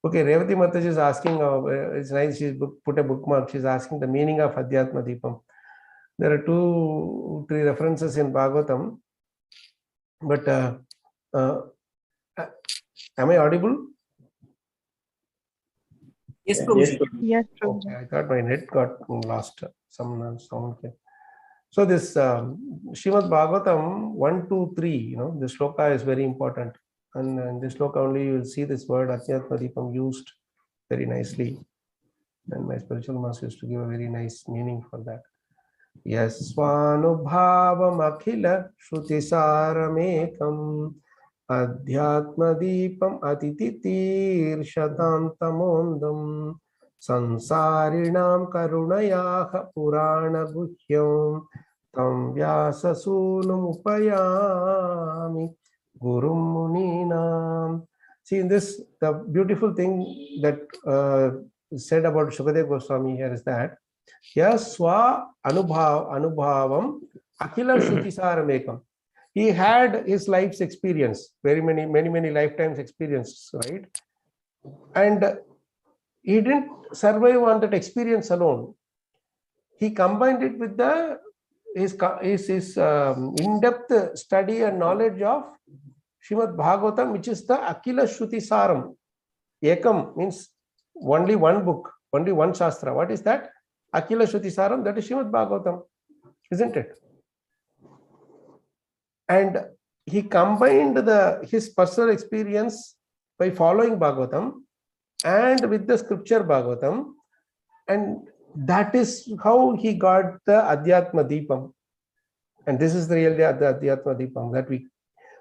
Okay, Revati Mataji is asking, it's nice, she's put a bookmark, she's asking the meaning of Adhyatma Dipam. There are 2-3 references in Bhagavatam, but am I audible? Yes, Prabhuji. Yes, Prabhuji. Okay, I thought my net got lost. Some sound came. So this Srimad Bhagavatam 1, 2, 3, the shloka is very important. And in this shloka only you will see this word Adhyatma Dipam used very nicely. And my spiritual master used to give a very nice meaning for that. Yasvanubhavam akhila shrutisāramekam Adhyatma Dipam atititir shadantamondam Sansarinam karunayaha purana guhyam Tam vyasa sunam upayami Gurum Muninam. See, in this, the beautiful thing that said about Shukadev Goswami here is that Yaswa Anubhavam Akila Shrutisharamekam. He had his life's experience, many lifetimes experiences, right? And he didn't survive on that experience alone. He combined it with his in-depth study and knowledge of Srimad Bhagavatam, which is the Akila Shruti Saram. Ekam means only one book, only one Shastra. What is that? Akila Shruti Saram, that is Srimad Bhagavatam, isn't it? And he combined his personal experience by following Bhagavatam and with the scripture Bhagavatam, and that is how he got the Adhyatma Dipam. And this is really the Adhyatma Dipam that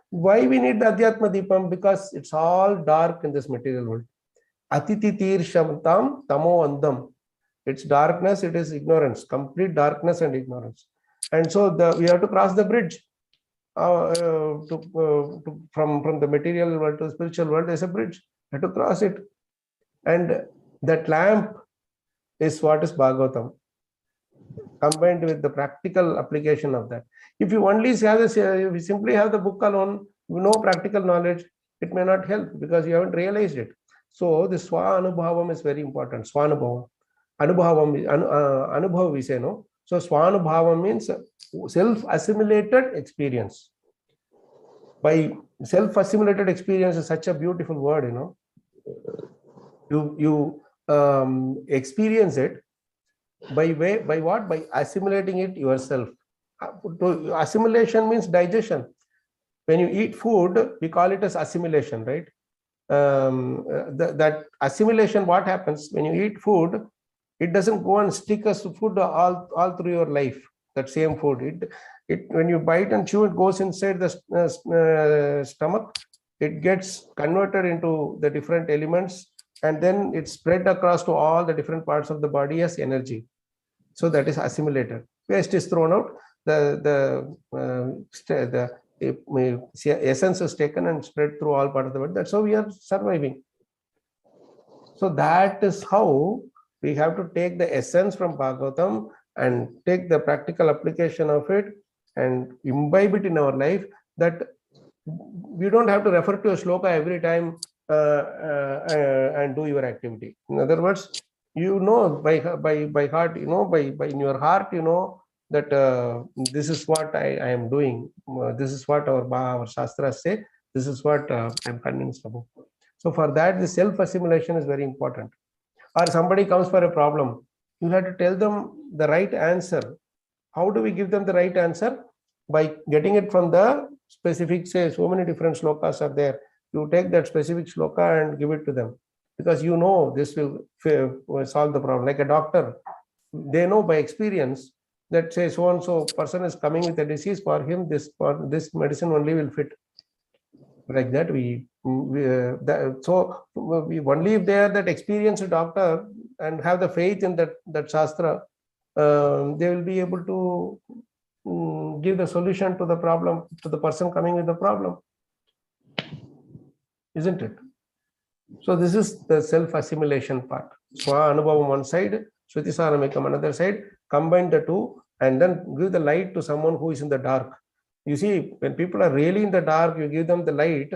why we need the Adhyatma Dipam? Because it's all dark in this material world. Atiti tir shamtam tamo andam. It's darkness, it is ignorance, complete darkness and ignorance. And so we have to cross the bridge from the material world to the spiritual world. There's a bridge. We have to cross it. And that lamp is what is Bhagavatam, combined with the practical application of that. If you only have this, if you simply have the book alone, no practical knowledge, it may not help because you haven't realized it. So the Swa Anubhavam is very important. Swanubhavam. Anubhavam, Anubhav we say, no? So Swanubhavam means self-assimilated experience. By self-assimilated experience is such a beautiful word, you know. You experience it by what? By assimilating it yourself. Assimilation means digestion. When you eat food, we call it as assimilation, right? That assimilation, what happens when you eat food? It doesn't go and stick as food all through your life. That same food, when you bite and chew, it goes inside the stomach. It gets converted into the different elements, and then it's spread across to all the different parts of the body as energy. So that is assimilated. Waste is thrown out. The essence is taken and spread through all parts of the body. That's how we are surviving. So that is how we have to take the essence from Bhagavatam and take the practical application of it and imbibe it in our life, that we don't have to refer to a shloka every time and do your activity. In other words, you know by heart, you know, by in your heart, you know that this is what I am doing. This is what our Shastras say. This is what I'm convinced about. So for that, the self-assimilation is very important. Or somebody comes for a problem, you have to tell them the right answer. How do we give them the right answer? By getting it from the specific, say, so many different shlokas are there. You take that specific shloka and give it to them, because you know this will solve the problem. Like a doctor, they know by experience that, say, so and so person is coming with a disease, for him this medicine only will fit. Like that, so we only if they are that experienced doctor and have the faith in that shastra, they will be able to give the solution to the problem to the person coming with the problem, isn't it? So this is the self-assimilation part. Swa Anubhavam one side, Shruti-saramekam another side. Combine the two and then give the light to someone who is in the dark. You see, when people are really in the dark, you give them the light,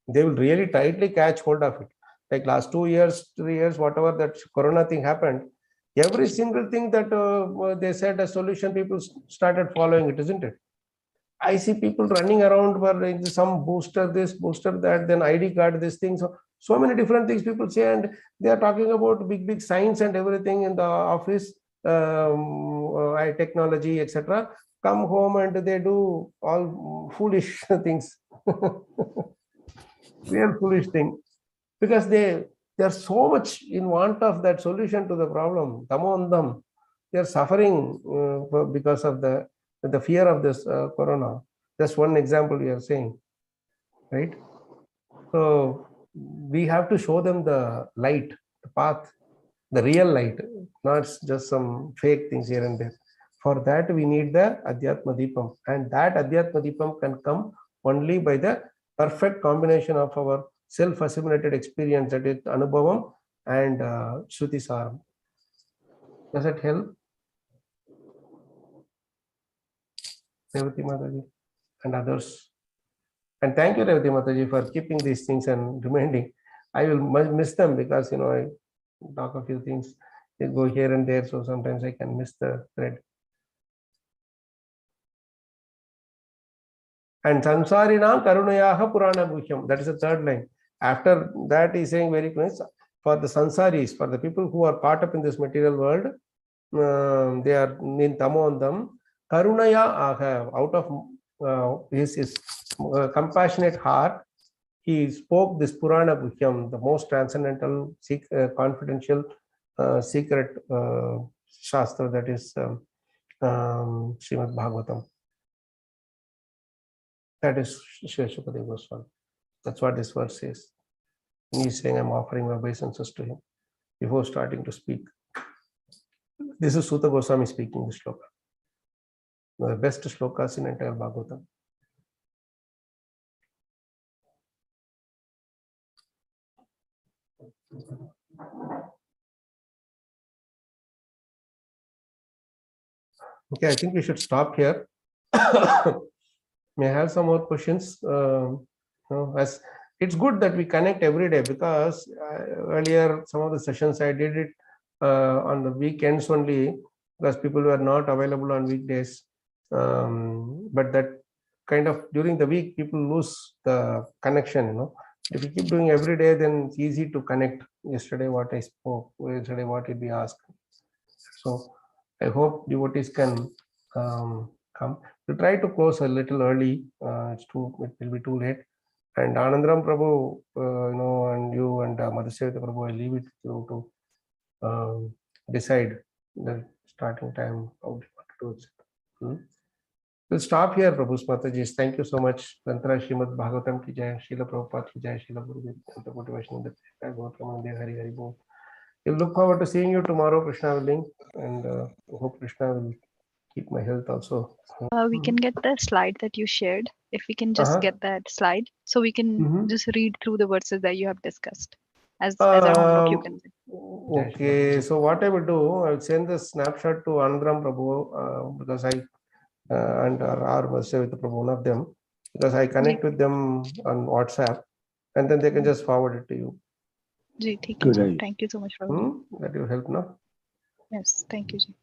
they will really tightly catch hold of it. Like last 2 years, 3 years, whatever that Corona thing happened, every single thing that they said a solution, people started following it, isn't it? I see people running around for some booster this, booster that, then ID card, this thing. So many different things people say, and they are talking about big science and everything in the office, technology, etc. Come home and they do all foolish things. Real foolish thing. Because they are so much in want of that solution to the problem. Tamondam. They are suffering because of the fear of this corona. Just one example we are saying, right? So we have to show them the light, the path, the real light, not just some fake things here and there. For that, we need the Adhyatma Dipam, and that Adhyatma Dipam can come only by the perfect combination of our self-assimilated experience, that is Anubhavam and Shruti Saram. Does it help? Revati Mataji and others. And thank you, Revati Mataji, for keeping these things and reminding. I will miss them because, you know, I talk a few things, they go here and there, so sometimes I can miss the thread. And Sansarina Karunayaha Purana Bhukyam. That is the third line. After that, he's saying very clear, for the Sansaris, for the people who are caught up in this material world, they are in Tamondam, Karunaya Aha, out of his compassionate heart, he spoke this Purana Bhukyam, the most transcendental, confidential, secret Shastra, that is Srimad Bhagavatam. That is Srila Prabhupada Goswami. That's what this verse says. And he's saying, I'm offering my obeisances to him before starting to speak. This is Sutta Goswami speaking this shloka. One of the best shlokas in entire Bhagavatam. Okay, I think we should stop here. May I have some more questions? As it's good that we connect every day, because earlier some of the sessions I did it on the weekends only, because people were not available on weekdays. But that kind of during the week people lose the connection, you know. If you keep doing every day, then it's easy to connect. Yesterday what I spoke, yesterday what did we ask. So I hope devotees can come. We'll try to close a little early. It will be too late. And Anandaram Prabhu, you know, and you and Madhusevita Prabhu, I leave it to you to decide the starting time, how you want to do it. We'll stop here, Prabhu's Mataji. Thank you so much. Tantra Srimad Bhagavatam ki jai, Srila Prabhupada ki jai, Srila Prabhupada, Hari Hari Bol. We'll look forward to seeing you tomorrow, Krishna willing, and hope Krishna will keep my health also. We can get the slide that you shared. If we can just get that slide, so we can just read through the verses that you have discussed as our homework, you can say. Okay, so what I will do, I will send the snapshot to Anandram Prabhu, because I and R Madhusevita Prabhu, one of them, because I connect with them on WhatsApp, and then they can just forward it to you. Ji, thank you so much, Prabhu. That will help, no? Yes, thank you, Ji.